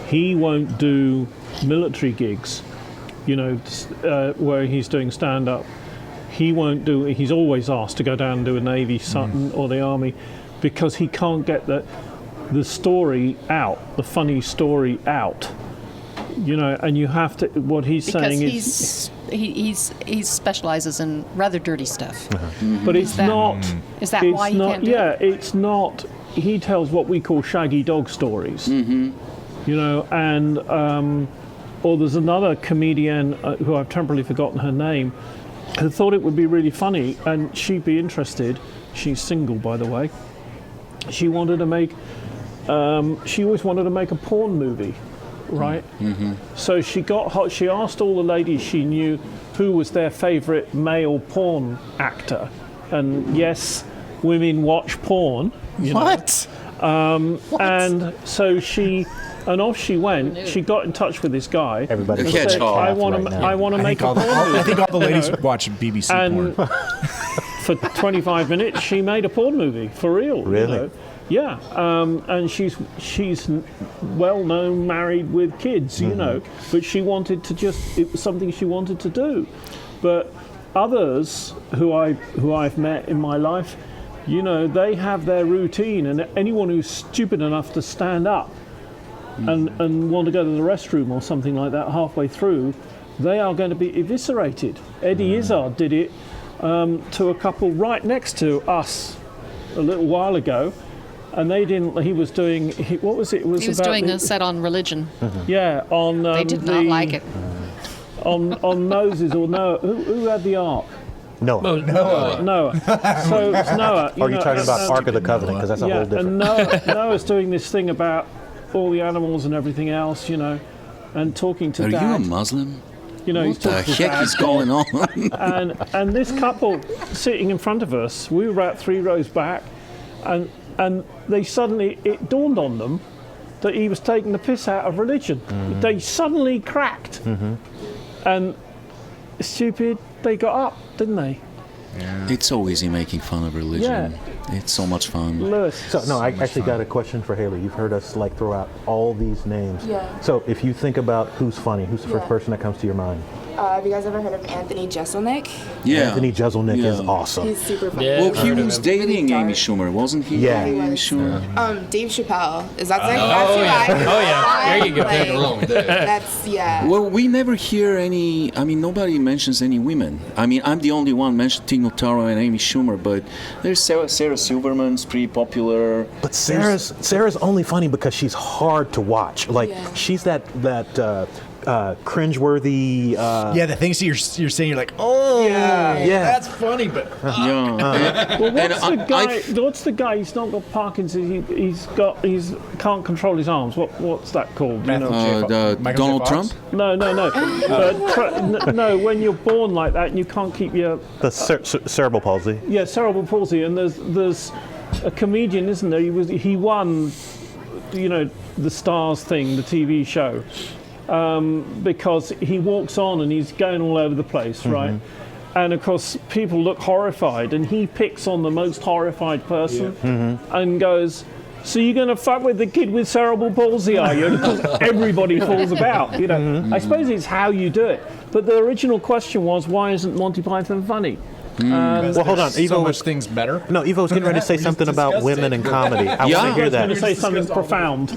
A: he won't do military gigs, where he's doing stand-up. He won't do. He's always asked to go down and do a Navy or the Army, because he can't get the story out, the funny story out. And you have to. What he's saying is
I: he specializes in rather dirty stuff.
A: But it's not.
I: Is that why you can't do it?
A: It's not. He tells what we call shaggy dog stories. And or there's another comedian who I've temporarily forgotten her name, who thought it would be really funny and she'd be interested. She's single, by the way. She wanted to make. She always wanted to make a porn movie. Right, so she asked all the ladies she knew who was their favourite male porn actor, and yes, women watch porn.
F: What?
A: And so off she went. She got in touch with this guy.
E: Everybody
A: said, I want to make a porn movie.
F: I think all the ladies watch BBC porn.
A: For 25 minutes, she made a porn movie for real.
E: Really?
A: Yeah, and she's well known, married with kids, but she wanted to it was something she wanted to do. But others who I've met in my life, they have their routine, and anyone who's stupid enough to stand up and want to go to the restroom or something like that halfway through, they are going to be eviscerated. Eddie Izzard did it to a couple right next to us a little while ago. And they didn't. He was doing. What was it? It was
I: he was
A: about
I: doing a set on religion.
A: Yeah, on.
I: They did not like it.
A: On Moses or Noah. Who had the ark?
E: Noah.
A: So it's Noah.
E: Or are you talking about Ark of the Covenant? Because that's a whole different.
A: And Noah's doing this thing about all the animals and everything else, and talking to
C: Are
A: Dad.
C: you a Muslim?
A: He's
C: What the heck is going on?
A: and this couple sitting in front of us, we were about 3 rows back, and they suddenly, it dawned on them that he was taking the piss out of religion. They suddenly cracked. And stupid, they got up, didn't they?
C: Yeah. It's so easy making fun of religion.
A: Yeah.
C: It's so much fun.
A: Lewis.
E: So, no, I actually got a question for Haley. You've heard us throw out all these names.
J: Yeah.
E: So if you think about who's funny, who's the first person that comes to your mind?
J: Have you guys ever heard of Anthony Jeselnik?
C: Yeah.
E: Anthony Jeselnik is
C: Yeah.
E: awesome.
J: He's super funny.
D: Yeah.
C: Well, he
D: Really
C: was
J: dark.
C: dating
J: Really
C: Amy
J: dark.
C: Schumer, wasn't he?
E: Yeah.
C: Dating Amy Schumer.
J: Dave Chappelle. Is that
D: Oh, yeah. Oh, yeah. There you go.
H: Nothing wrong with that.
J: That's, yeah.
C: Well, we never hear any. I mean, nobody mentions any women. I mean, I'm the only one mentioning Tina Turner and Amy Schumer, but there's Sarah Silverman's pretty popular.
E: But Sarah's only funny because she's hard to watch. Like
J: Yeah.
E: she's that cringeworthy.
F: Yeah, the things you're saying, you're like, oh,
E: Yeah.
F: that's funny, but
C: Yeah.
A: Well,
C: And
A: what's the guy? He's not got Parkinson's. He's can't control his arms. What's that called? You know?
C: Donald Trump?
A: No. But no, when you're born like that and you can't keep your
E: The cerebral palsy.
A: cerebral palsy, and there's a comedian, isn't there? He won, the Stars thing, the TV show, because he walks on and he's going all over the place, right? And of course, people look horrified, and he picks on the most horrified person and goes, "So you're going to fuck with the kid with cerebral palsy, are you?" And of course, everybody falls about. I suppose it's how you do it. But the original question was, why isn't Monty Python funny?
E: Well, hold on.
F: so
E: Evo
F: much
E: was,
F: things better.
E: no, Evo was getting ready to say
F: We just
E: something about
F: discussed
E: women
F: it.
E: in comedy. I
C: Yeah.
E: want to hear
A: I was going
E: that.
A: to say something profound.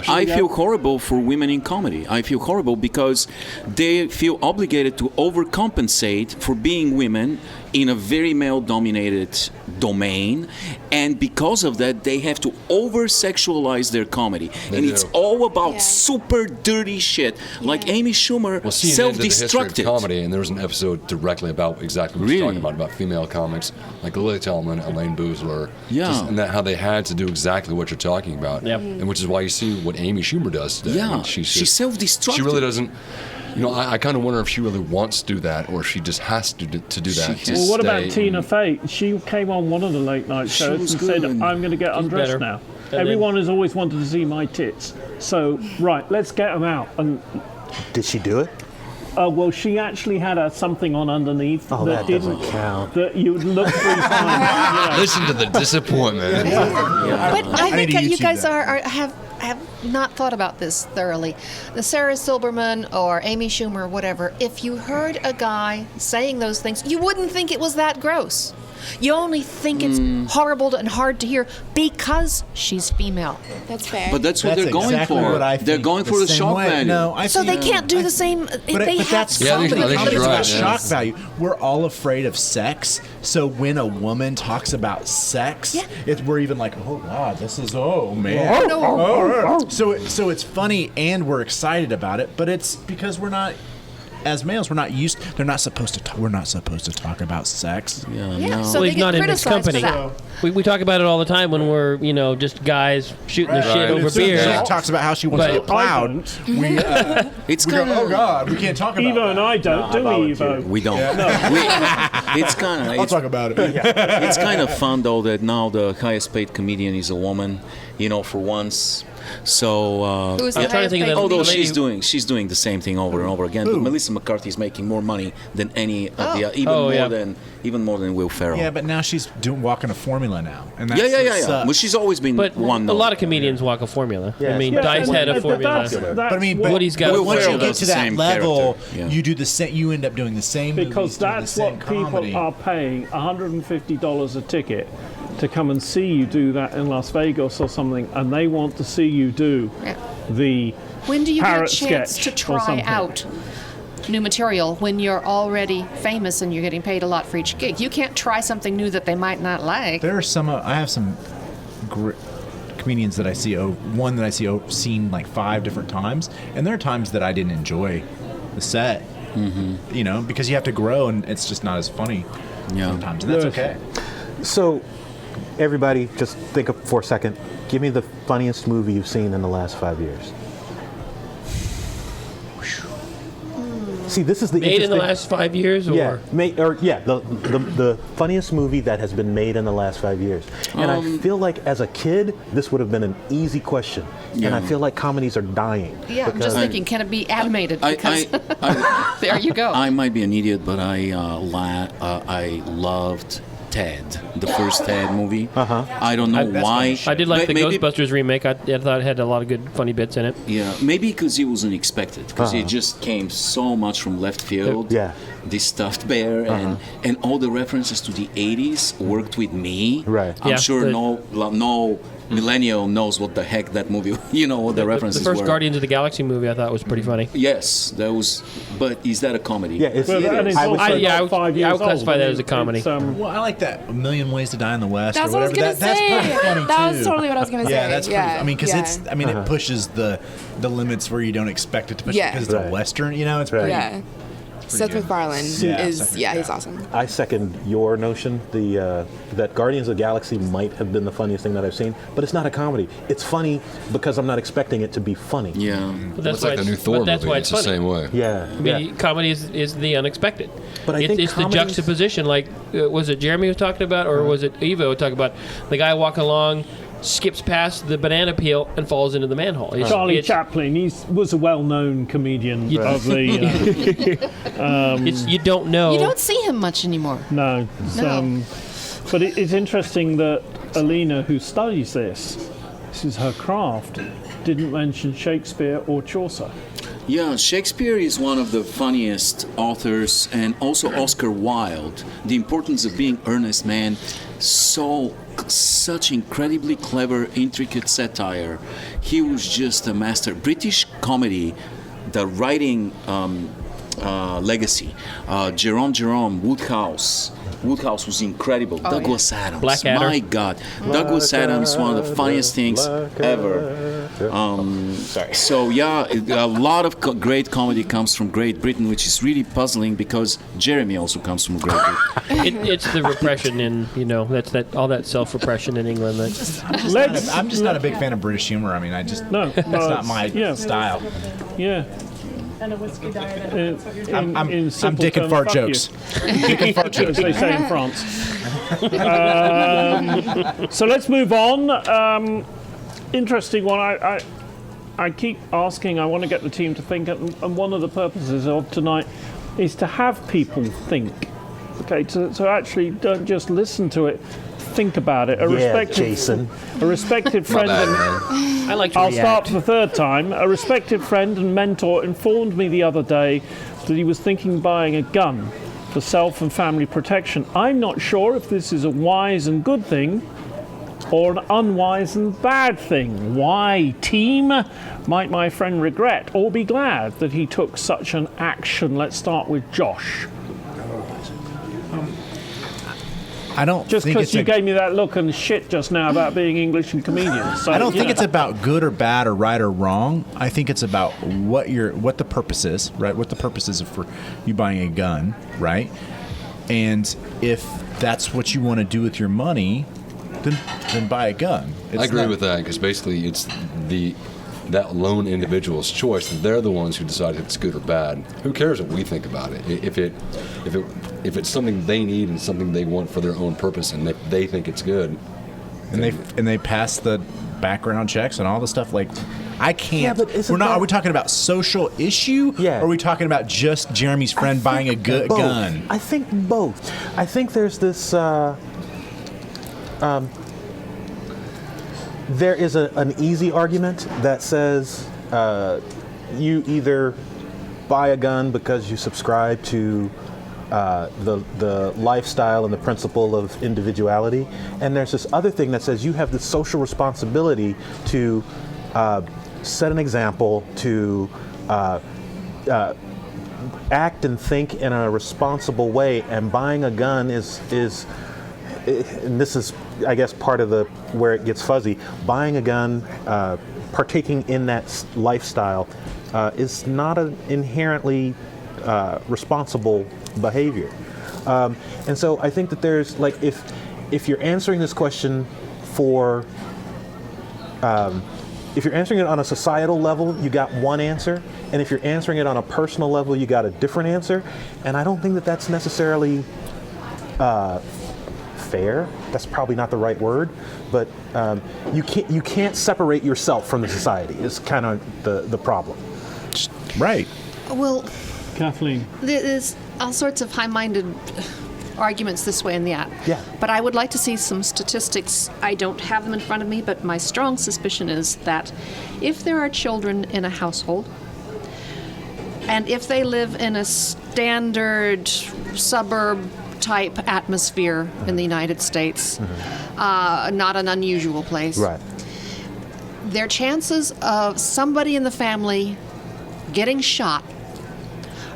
C: I feel horrible for women in comedy. I feel horrible because they feel obligated to overcompensate for being women in a very male-dominated domain, and because of that, they have to over-sexualize their comedy, and it's
H: do.
C: all about super dirty shit. Like Amy Schumer
H: Well, CNN did the history of
C: self-destructed.
H: comedy, and there was an episode directly about exactly what
C: Really?
H: you're talking about female comics, like Lily Tellman, Elaine Boozler,
C: Yeah.
H: and that how they had to do exactly what you're talking about,
D: Yep.
H: and which is why you see what Amy Schumer does today. I
C: Yeah,
H: mean,
C: she's
H: just-
C: self-destructed.
H: She really doesn't. I kind of wonder if she really wants to do that, or if she just has to do that.
C: She
H: to
C: has-
A: Well, what about
H: stay
A: Tina
H: in-
A: Fey? She came on one of the late night shows
C: was
A: and said,
C: good.
A: "I'm going to get undressed
D: better.
A: now."
D: And
A: Everyone has always wanted to see my tits, so right, let's get them out. And
E: Did she do it?
A: well, she actually had something on underneath
E: Oh,
A: that
E: that doesn't
A: didn't
E: count.
A: that you would look 3 times.
H: Listen to the disappointment.
I: But I
F: need
I: think
F: to
I: you
F: YouTube
I: guys
F: that.
I: have not thought about this thoroughly. The Sarah Silverman or Amy Schumer, whatever, if you heard a guy saying those things, you wouldn't think it was that gross. You only think it's horrible and hard to hear because she's female.
J: That's fair.
C: But that's what
F: That's
C: they're going
F: exactly
C: for.
F: what I
C: They're
F: think
C: going for the
F: same
C: shock
F: way.
C: value.
F: No, I
I: So
F: think,
I: they can't do the same.
F: but
I: they have
F: that's
H: Yeah, I think-
F: comedy.
H: I think she's
F: Comedy's about
H: right, yeah.
F: shock value. We're all afraid of sex, so when a woman talks about sex, we're even like, oh God, this is man. So it's funny and we're excited about it, but it's because we're not. As males, we're not used. They're not supposed to. We're not supposed to talk about sex.
I: Yeah, so
D: Well,
I: they
D: he's
I: get
D: not in this
I: criticized for
D: company.
I: that.
D: We talk about it all the time when we're just guys shooting the shit over
F: As soon as
D: beer.
F: she talks about how she wants to
D: But-
F: get plowed. We
C: It's
F: go,
C: kind
F: oh
C: of.
F: God, we can't talk about
A: Evo
F: that.
A: and I don't, do we, Evo?
C: We don't. It's kind of.
F: I'll talk about it.
C: It's kind of fun though that now the highest paid comedian is a woman. For once. So.
I: Who's the
D: I'm trying to
I: highest
D: think of
I: paid
D: that
C: Although
D: lady-
C: she's doing the same thing over and over again, but Melissa McCarthy is making more money than any of the even more than Will Ferrell.
F: Yeah, but now she's walking a formula now, and that's
C: Yeah. Well, she's always been
D: But
C: one.
D: a lot of comedians walk a formula.
E: Yeah.
D: I mean,
E: Yeah,
D: Dice had a
A: But
D: formula.
F: But I mean, but
D: Woody's got
C: Will
F: once
C: Ferrell
F: you get
C: does
F: to
C: the
F: that
C: same
F: level,
C: character, yeah.
F: you do the same. You end up doing the same
A: because
F: movies, doing
A: that's
F: the same
A: what people
F: comedy.
A: are paying $150 a ticket to come and see you do that in Las Vegas or something, and they want to see you do the
I: When do you get a
A: parrot
I: chance
A: sketch
I: to
A: or
I: try
A: something.
I: out new material when you're already famous and you're getting paid a lot for each gig? You can't try something new that they might not like.
F: There are some. I have some comedians that I see. One that I see seen like 5 different times, and there are times that I didn't enjoy the set. Mm-hmm. Because you have to grow, and it's just not as funny sometimes, and that's okay.
E: So, everybody, just think for a second. Give me the funniest movie you've seen in the last 5 years. See, this is the
D: Made in the
E: interesting-
D: last 5 years, or
E: the funniest movie that has been made in the last 5 years. And I feel like as a kid, this would have been an easy question. And I feel like comedies are dying.
I: Yeah, I'm just thinking, can it be animated? Because there you go.
C: I might be an idiot, but I loved Ted, the first Ted movie. I don't know why.
D: I did like the
C: Maybe-
D: Ghostbusters remake. I thought it had a lot of good funny bits in it.
C: Yeah, maybe because it was unexpected, because it just came so much from left field.
A: Yeah.
C: The stuffed bear and all the references to the 80s worked with me.
A: Right.
C: I'm
D: Yeah,
C: sure
D: the-
C: no millennial knows what the heck that movie, what the references
D: The first
C: were.
D: Guardians of the Galaxy movie I thought was pretty funny.
C: Yes, that was, but is that a comedy?
A: Yeah, it's,
C: It
A: and
C: is.
A: it's also
D: I
A: not 5
D: would
A: years
D: classify
A: old.
D: that as a comedy.
A: It's,
F: Well, I like that A Million Ways to Die in the West.
J: That's
F: or
J: what I was
F: whatever.
J: gonna say.
F: That's pretty funny
J: That
F: too.
J: was totally what I was gonna say.
F: Yeah, that's pretty.
J: Yeah,
F: I mean, because
J: yeah.
F: it's. I mean, it pushes the limits where you don't expect it to push.
J: Yeah.
F: Because it's a Western. You know, it's pretty.
J: Yeah. Seth
F: good.
J: MacFarlane
F: Yeah,
J: is
F: Seth
J: he's awesome.
A: I second your notion. That Guardians of the Galaxy might have been the funniest thing that I've seen, but it's not a comedy. It's funny because I'm not expecting it to be funny.
C: Yeah.
D: But that's
H: It's
D: why
H: like the new
D: it's,
H: Thor
D: but that's
H: movie.
D: why
H: It's
D: it's
H: the
D: funny.
H: same way.
A: Yeah.
D: I mean, comedy is the unexpected.
A: But I think
D: it's the
A: comedies-
D: juxtaposition. Like, was it Jeremy was talking about, or was it Eva talking about? The guy walking along, skips past the banana peel and falls into the manhole.
A: Charlie
D: it's,
A: Chaplin, he was a well-known comedian of the.
D: you don't know.
I: You don't see him much anymore.
A: No.
I: No.
A: But it's interesting that Alena, who studies this is her craft, didn't mention Shakespeare or Chaucer.
C: Yeah, Shakespeare is one of the funniest authors, and also Oscar Wilde. The importance of being earnest, man. Such incredibly clever, intricate satire. He was just a master. British comedy, the writing legacy. Jerome Woodhouse. Woodhouse was incredible. Douglas Adams.
D: Blackadder.
C: My God. Douglas Adams, one of the funniest things ever.
A: Sorry.
C: So yeah, a lot of great comedy comes from Great Britain, which is really puzzling because Jeremy also comes from Great Britain.
D: It's the repression in that's all that self-repression in England.
F: I'm just not a big fan of British humor. I mean, that's not my style.
A: Yeah.
K: And a whiskey diet.
F: I'm
A: simple
F: dick and
A: terms,
F: fart
A: fuck
F: jokes.
A: Dick and fart jokes, as they say in France. So let's move on. Interesting one. I keep asking. I want to get the team to think, and one of the purposes of tonight is to have people think. Okay, to actually don't just listen to it. Think about it. A respected friend.
D: I like to
A: I'll
D: react.
A: start for the third time. A respected friend and mentor informed me the other day that he was thinking of buying a gun for self and family protection. I'm not sure if this is a wise and good thing or an unwise and bad thing. Why, team? Might my friend regret or be glad that he took such an action? Let's start with Josh.
F: I don't
A: Just
F: think
A: because
F: it's
A: you
F: a-
A: gave me that look and shit just now about being English and comedians. So,
F: I don't think
A: you
F: it's
A: know.
F: about good or bad or right or wrong. I think it's about what the purpose is, right? What the purpose is for you buying a gun, right? And if that's what you want to do with your money, then buy a gun.
H: I agree with that because basically it's that lone individual's choice. They're the ones who decide if it's good or bad. Who cares what we think about it? If it's something they need and something they want for their own purpose, and they think it's good,
F: and they pass the background checks and all the stuff. Like, I can't.
A: Yeah, but isn't
F: Are
A: that-
F: we talking about social issue?
A: Yeah.
F: Or are we talking about just Jeremy's friend buying a good
A: Both.
F: gun?
A: I think both. I think there's this. There is an easy argument that says you either buy a gun because you subscribe to the lifestyle and the principle of individuality, and there's this other thing that says you have the social responsibility to set an example, to act and think in a responsible way, and buying a gun is and this is, I guess, part of where it gets fuzzy. Buying a gun, partaking in that lifestyle, is not an inherently responsible behavior. And so I think that there's, like, if you're answering this question for, if you're answering it on a societal level, you got one answer, and if you're answering it on a personal level, you got a different answer. And I don't think that that's necessarily fair. That's probably not the right word, but you can't separate yourself from the society. Is kind of the problem.
F: Right.
I: Well,
A: Kathleen.
I: there's all sorts of high-minded
G: arguments this way and that.
E: Yeah.
G: But I would like to see some statistics. I don't have them in front of me, but my strong suspicion is that if there are children in a household, and if they live in a standard suburb type atmosphere in the United States, not an unusual place,
E: Right.
G: their chances of somebody in the family getting shot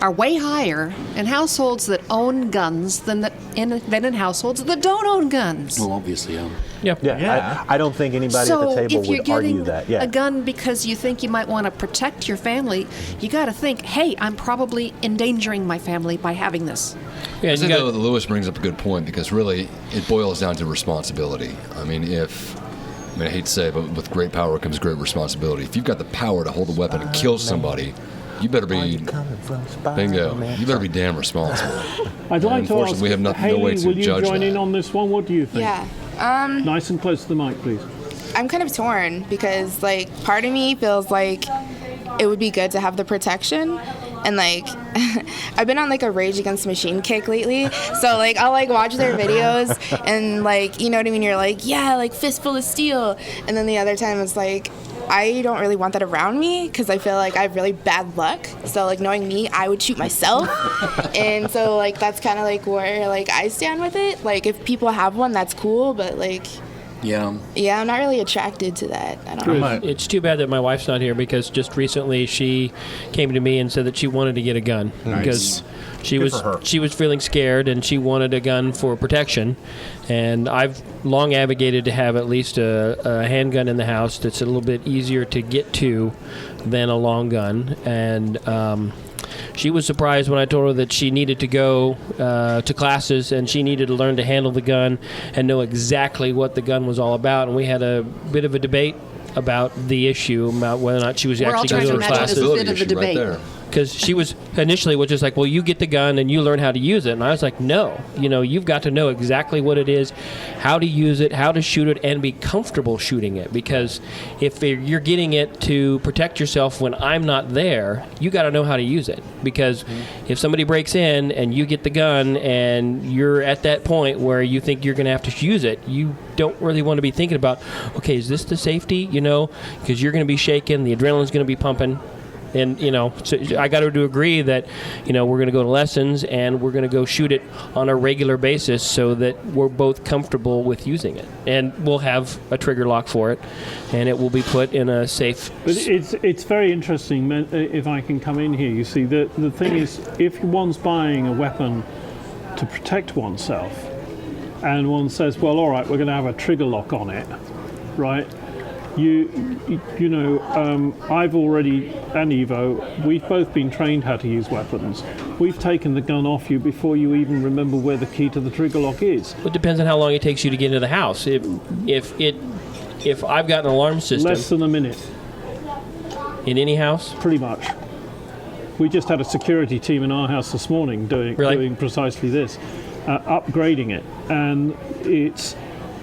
G: are way higher in households that own guns than in households that don't own guns.
C: Well, obviously,
E: Yeah. I don't think anybody
G: So
E: at the table
G: if you're
E: would argue
G: getting
E: that. Yeah.
G: a gun because you think you might want to protect your family, you got to think, hey, I'm probably endangering my family by having this.
D: Yeah,
H: I
D: you
H: think
D: got,
H: Lewis brings up a good point because really it boils down to responsibility. I mean, I hate to say it, but with great power comes great responsibility. If you've got the power to hold a weapon and kill somebody, you better be, bingo, you better be damn responsible.
A: I'd like to
H: Unfortunately,
A: ask,
H: we have no
A: Haley,
H: way to
A: will you
H: judge
A: join in
H: that.
A: on this one? What do you think?
J: Yeah.
A: Nice and close to the mic, please.
J: I'm kind of torn because, like, part of me feels like it would be good to have the protection. And, like, I've been on, like, a Rage Against the Machine kick lately. So, like, I'll, like, watch their videos and, like, you know what I mean? You're like, yeah, like, fistful of steel. And then the other time it's like, I don't really want that around me because I feel like I have really bad luck. So, like, knowing me, I would shoot myself. And so, like, that's kind of, like, where, like, I stand with it. Like, if people have one, that's cool. But, like, yeah, I'm not really attracted to that. I don't know.
D: it's too bad that my wife's not here because just recently she came to me and said that she wanted to get a gun because she was feeling scared and she wanted a gun for protection. And I've long advocated to have at least a handgun in the house that's a little bit easier to get to than a long gun. And she was surprised when I told her that she needed to go to classes and she needed to learn to handle the gun and know exactly what the gun was all about. And we had a bit of a debate about the issue, about whether or not she was
G: We're all
D: actually
G: trying
D: going
G: to
D: to
G: imagine
D: classes.
G: this bit of a
H: Issue right
G: debate.
H: there.
D: Because she was initially was just like, well, you get the gun and you learn how to use it. And I was like, no, you've got to know exactly what it is, how to use it, how to shoot it, and be comfortable shooting it. Because if you're getting it to protect yourself when I'm not there, you got to know how to use it. Because if somebody breaks in and you get the gun and you're at that point where you think you're going to have to use it, you don't really want to be thinking about, okay, is this the safety? Because you're going to be shaking, the adrenaline's going to be pumping. And, so I got her to agree that, we're going to go to lessons and we're going to go shoot it on a regular basis so that we're both comfortable with using it. And we'll have a trigger lock for it, and it will be put in a safe...
A: But it's very interesting, if I can come in here. You see, the thing is, if one's buying a weapon to protect oneself, and one says, well, all right, we're going to have a trigger lock on it, right? I've already, and Evo, we've both been trained how to use weapons. We've taken the gun off you before you even remember where the key to the trigger lock is.
D: It depends on how long it takes you to get into the house. If I've got an alarm system...
A: Less than a minute.
D: In any house?
A: Pretty much. We just had a security team in our house this morning doing precisely this, upgrading it. And it's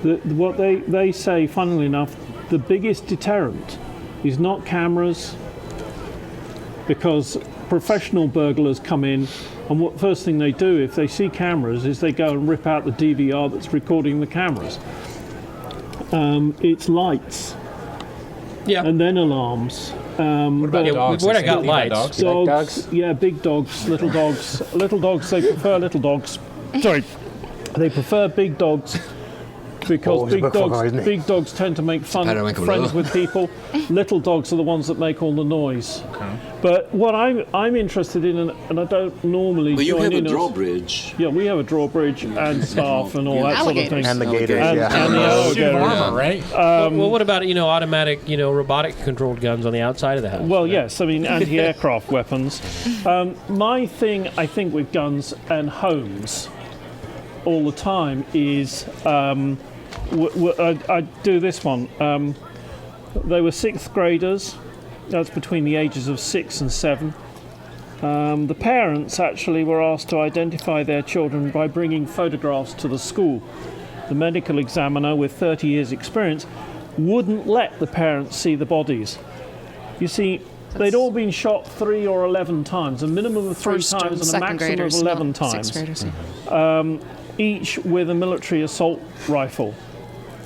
A: what they say, funnily enough, the biggest deterrent is not cameras, because professional burglars come in and what first thing they do if they see cameras is they go and rip out the DVR that's recording the cameras. It's lights.
D: Yeah.
A: And then alarms.
F: What about dogs?
D: We've already got lights.
A: Dogs, yeah, big dogs, little dogs. Little dogs, they prefer little dogs. Sorry. They prefer big dogs because big dogs tend to make friends with people. Little dogs are the ones that make all the noise. Okay. But what I'm interested in, and I don't normally
C: But you
A: join
C: have a
A: in
C: drawbridge.
A: Yeah, we have a drawbridge and staff and all that sort of thing.
E: And the gators,
A: And the alligator.
F: Armor, right?
D: Well, what about automatic, robotic controlled guns on the outside of the house?
A: Well, yes, I mean anti-aircraft weapons. My thing, I think, with guns and homes all the time is I do this one. They were 6th graders. That's between the ages of 6 and 7. The parents actually were asked to identify their children by bringing photographs to the school. The medical examiner, with 30 years' experience, wouldn't let the parents see the bodies. You see, they'd all been shot 3 or 11 times, a minimum of 3 times and a maximum of 11 times.
G: 6th graders.
A: each with a military assault rifle.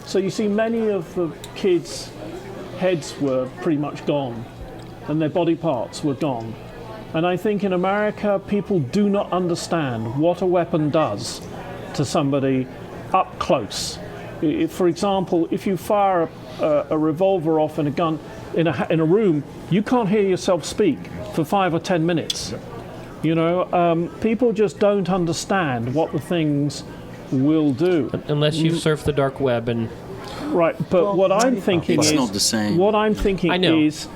A: So you see, many of the kids' heads were pretty much gone, and their body parts were gone. And I think in America, people do not understand what a weapon does to somebody up close. For example, if you fire a revolver off in a gun in a room, you can't hear yourself speak for 5 or 10 minutes. You know, people just don't understand what the things will do
D: unless you surf the dark web and.
A: Right, but what I'm thinking
C: it's
A: is
C: not the same.
A: What I'm thinking is,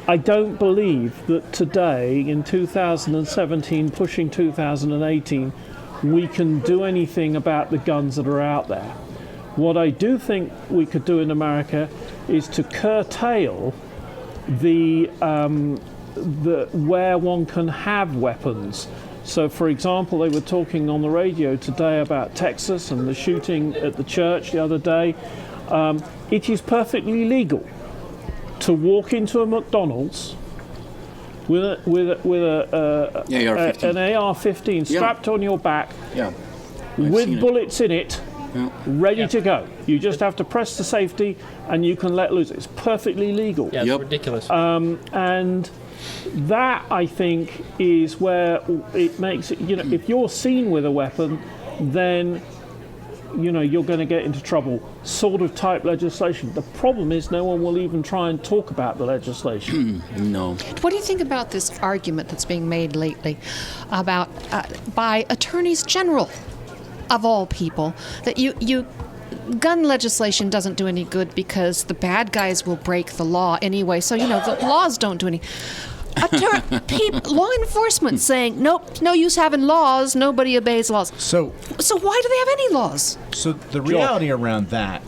A: I don't believe that today, in 2017, pushing 2018, we can do anything about the guns that are out there. What I do think we could do in America is to curtail the where one can have weapons. So, for example, they were talking on the radio today about Texas and the shooting at the church the other day. It is perfectly legal to walk into a McDonald's with an AR-15 strapped on your back, with bullets in it, ready to go. You just have to press the safety and you can let loose. It's perfectly legal.
D: Yeah, it's ridiculous.
A: And that, I think, is where it makes it, you know, if you're seen with a weapon, then, you know, you're going to get into trouble. Sort of type legislation. The problem is no one will even try and talk about the legislation.
C: No.
I: What do you think about this argument that's being made lately about by attorneys general, of all people, that you gun legislation doesn't do any good because the bad guys will break the law anyway. So, you know, the laws don't do any. Law enforcement saying, nope, no use having laws, nobody obeys laws. So why do they have any laws?
F: So the reality around that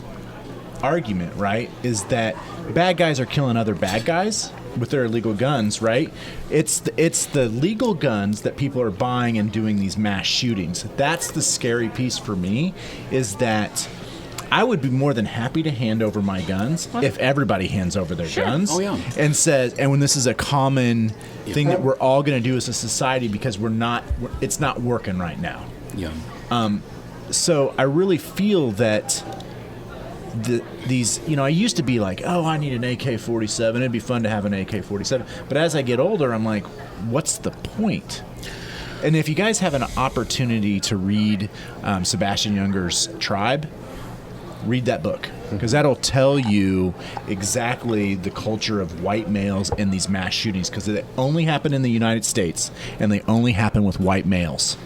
F: argument, right, is that bad guys are killing other bad guys with their illegal guns, right? It's the legal guns that people are buying and doing these mass shootings. That's the scary piece for me, is that I would be more than happy to hand over my guns if everybody hands over their guns.
C: Oh, yeah.
F: And says, and when this is a common thing that we're all going to do as a society because it's not working right now.
C: Yeah.
F: So I really feel that these, you know, I used to be like, oh, I need an AK-47. It'd be fun to have an AK-47. But as I get older, I'm like, what's the point? And if you guys have an opportunity to read Sebastian Junger's Tribe, read that book, because that'll tell you exactly the culture of white males in these mass shootings, because they only happen in the United States and they only happen with white males.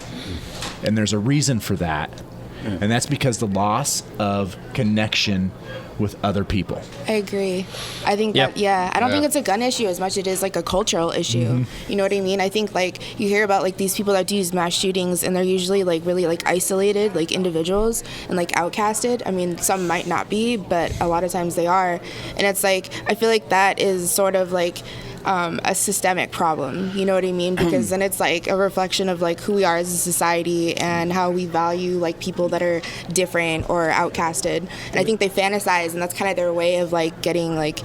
F: And there's a reason for that. And that's because the loss of connection with other people.
J: I agree. I think that, I don't think it's a gun issue as much as it is like a cultural issue.
F: Mm-hmm.
J: You know what I mean? I think like you hear about like these people that do these mass shootings and they're usually like really like isolated, like individuals and like outcasted. I mean, some might not be, but a lot of times they are. And it's like, I feel like that is sort of like a systemic problem, you know what I mean? Because then it's like a reflection of like who we are as a society and how we value like people that are different or outcasted. And I think they fantasize, and that's kind of their way of like getting like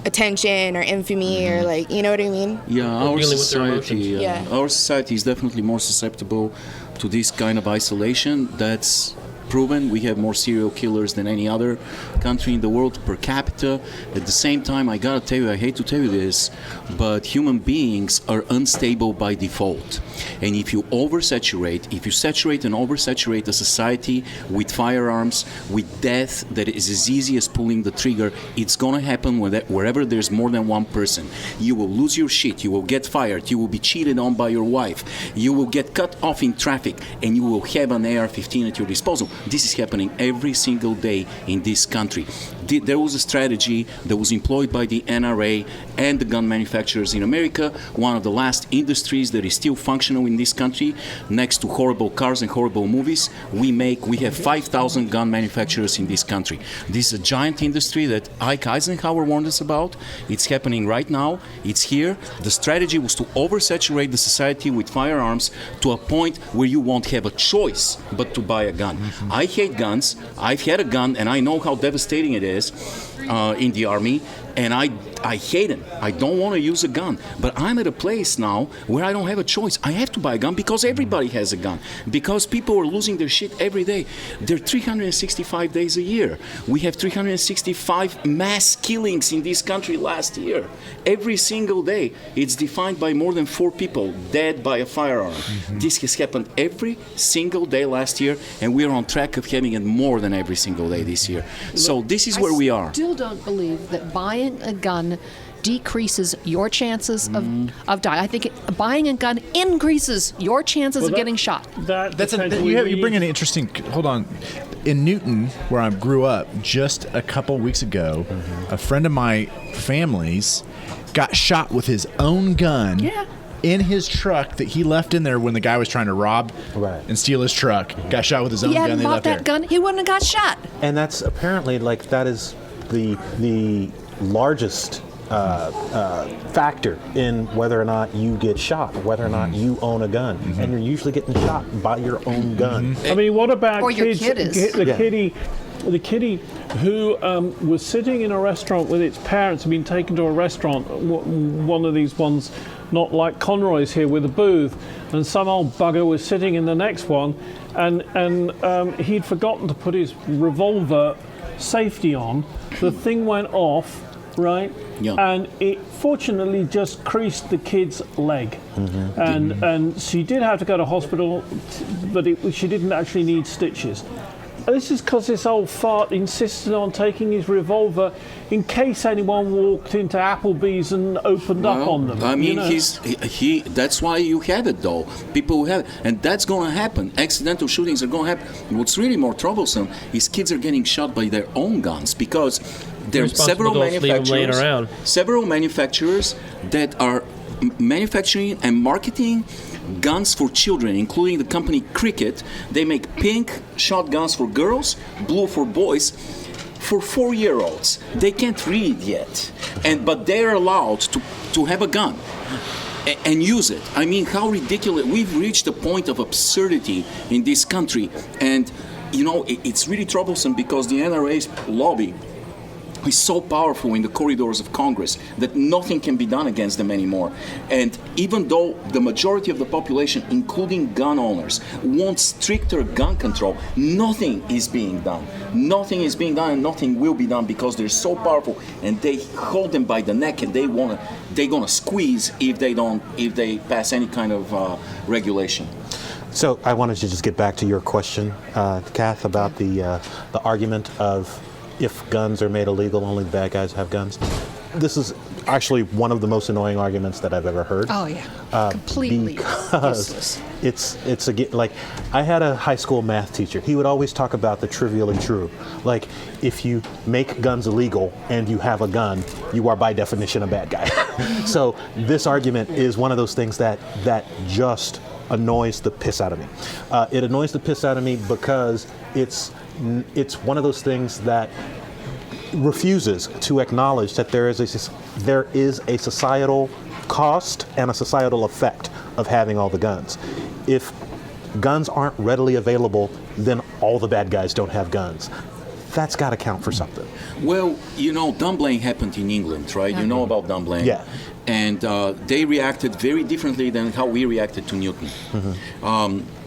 J: attention or infamy or like, you know what I mean?
C: Yeah, our society is definitely more susceptible to this kind of isolation. That's proven. We have more serial killers than any other country in the world per capita. At the same time, I gotta tell you, I hate to tell you this, but human beings are unstable by default. And if you oversaturate, if you saturate and oversaturate a society with firearms, with death that is as easy as pulling the trigger, it's gonna happen wherever there's more than one person. You will lose your shit, you will get fired, you will be cheated on by your wife, you will get cut off in traffic, and you will have an AR-15 at your disposal. This is happening every single day in this country. There was a strategy that was employed by the NRA and the gun manufacturers in America, one of the last industries that is still functional in this country. Next to horrible cars and horrible movies, we have 5,000 gun manufacturers in this country. This is a giant industry that Ike Eisenhower warned us about. It's happening right now. It's here. The strategy was to oversaturate the society with firearms to a point where you won't have a choice but to buy a gun. I hate guns. I've had a gun, and I know how devastating it is in the Army. and I hate them. I don't want to use a gun. But I'm at a place now where I don't have a choice. I have to buy a gun because everybody has a gun. Because people are losing their shit every day. There are 365 days a year. We have 365 mass killings in this country last year. Every single day, it's defined by more than 4 people dead by a firearm. This has happened every single day last year, and we're on track of having it more than every single day this year. So this is where we are.
I: I still don't believe that buying a gun decreases your chances of dying. I think buying a gun increases your chances of getting shot.
F: You bring an interesting. Hold on. In Newton, where I grew up, just a couple weeks ago, a friend of my family's got shot with his own gun.
I: Yeah.
F: In his truck that he left in there when the guy was trying to rob and steal his truck. Got shot with his own gun.
I: He hadn't bought that gun, he wouldn't have got shot.
E: And that's apparently that is the largest factor in whether or not you get shot, whether or not you own a gun, and you're usually getting shot by your own gun.
A: I mean, what about
I: or
A: kids?
I: Your kid is.
A: The kiddie who was sitting in a restaurant with its parents, had been taken to a restaurant, one of these ones, not like Conroy's here with a booth, and some old bugger was sitting in the next one, and he'd forgotten to put his revolver safety on. The thing went off. Right, and it fortunately just creased the kid's leg, and she did have to go to hospital, but she didn't actually need stitches. This is because this old fart insisted on taking his revolver in case anyone walked into Applebee's and opened up on them.
C: I mean, that's why you have it, though. People who have it. And that's going to happen. Accidental shootings are going to happen. What's really more troublesome is kids are getting shot by their own guns because there are several manufacturers that are manufacturing and marketing guns for children, including the company Cricket. They make pink shotguns for girls, blue for boys. For 4-year-olds, they can't read yet, but they're allowed to have a gun and use it. I mean, how ridiculous! We've reached a point of absurdity in this country, and it's really troublesome because the NRA's lobby is so powerful in the corridors of Congress that nothing can be done against them anymore. And even though the majority of the population, including gun owners, want stricter gun control, nothing is being done. Nothing is being done and nothing will be done because they're so powerful and they hold them by the neck and they're gonna squeeze if they pass any kind of regulation.
E: So I wanted to just get back to your question, Kath, about the argument of if guns are made illegal, only the bad guys have guns. This is actually one of the most annoying arguments that I've ever heard.
I: Oh yeah, completely
E: because
I: useless.
E: it's like I had a high school math teacher. He would always talk about the trivial and true. Like if you make guns illegal and you have a gun, you are by definition a bad guy. So this argument is one of those things that just annoys the piss out of me. It annoys the piss out of me because it's one of those things that refuses to acknowledge that there is a societal cost and a societal effect of having all the guns. If guns aren't readily available, then all the bad guys don't have guns. That's got to count for something.
C: Well, Dunblane happened in England, right? You know about Dunblane.
E: Yeah.
C: And they reacted very differently than how we reacted to Newton.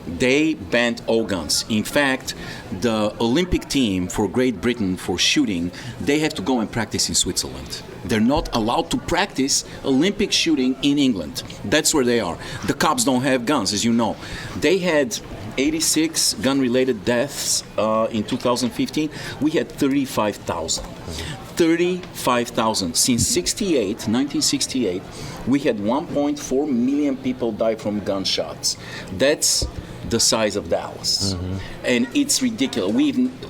C: They banned all guns. In fact, the Olympic team for Great Britain for shooting, they have to go and practice in Switzerland. They're not allowed to practice Olympic shooting in England. That's where they are. The cops don't have guns, as you know. They had 86 gun-related deaths in 2015. We had 35,000. 35,000. Since 1968, we had 1.4 million people die from gunshots. That's the size of Dallas. And it's ridiculous.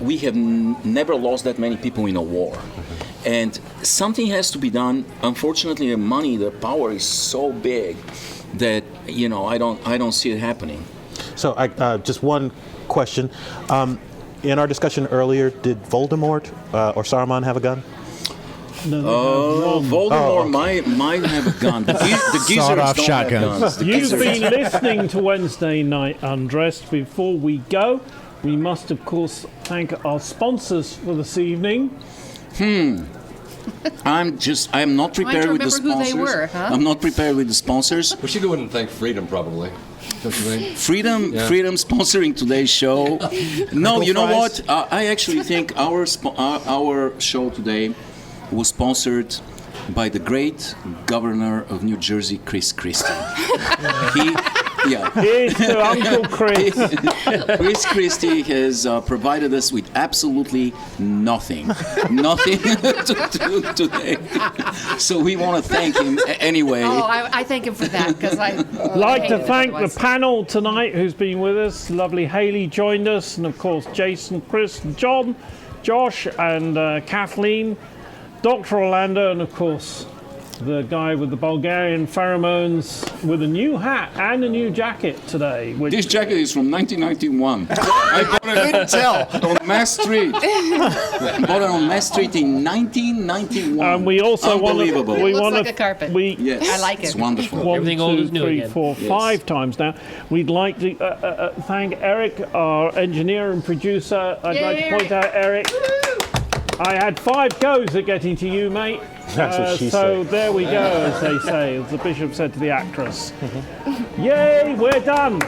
C: We have never lost that many people in a war. And something has to be done. Unfortunately, the money, the power is so big that I don't see it happening.
E: So just one question. In our discussion earlier, did Voldemort or Saruman have a gun?
A: No,
C: Voldemort might have a gun. The geezers don't
F: shotguns.
C: have guns.
A: You've been listening to Wednesday Night Undressed. Before we go, we must, of course, thank our sponsors for this evening.
C: I'm not prepared with the
I: remember who they
C: sponsors.
I: were, huh?
C: I'm not prepared with the sponsors.
H: We should go in and thank Freedom, probably. Don't you think?
C: Freedom sponsoring today's show. No, you know what? I actually think our show today was sponsored by the great governor of New Jersey, Chris Christie.
A: Here's to Uncle Chris.
C: Chris Christie has provided us with absolutely nothing to do today. So we want to thank him anyway.
I: Oh, I thank him for that because I
A: Like to
I: hated it
A: thank the
I: otherwise.
A: panel tonight who's been with us. Lovely Haley joined us, and of course Jason, Chris, John, Josh, and Kathleen, Dr. Orlando, and of course the guy with the Bulgarian pheromones with a new hat and a new jacket today.
C: This jacket is from 1991. I bought it on Mass Street. Bought it on Mass Street in 1991.
A: And we also want to.
C: Unbelievable.
I: It looks like a carpet.
C: Yes,
I: I like it.
C: It's wonderful.
A: One,
D: Everything old
A: two,
D: is new
A: three,
D: again.
A: 4,
C: Yes.
A: 5 times now. We'd like to thank Eric, our engineer and producer. I'd like to point out, Eric, I had 5 goes at getting to you, mate.
E: That's what she
A: so
E: said.
A: there we go, as they say, as the bishop said to the actress. Yay, we're done.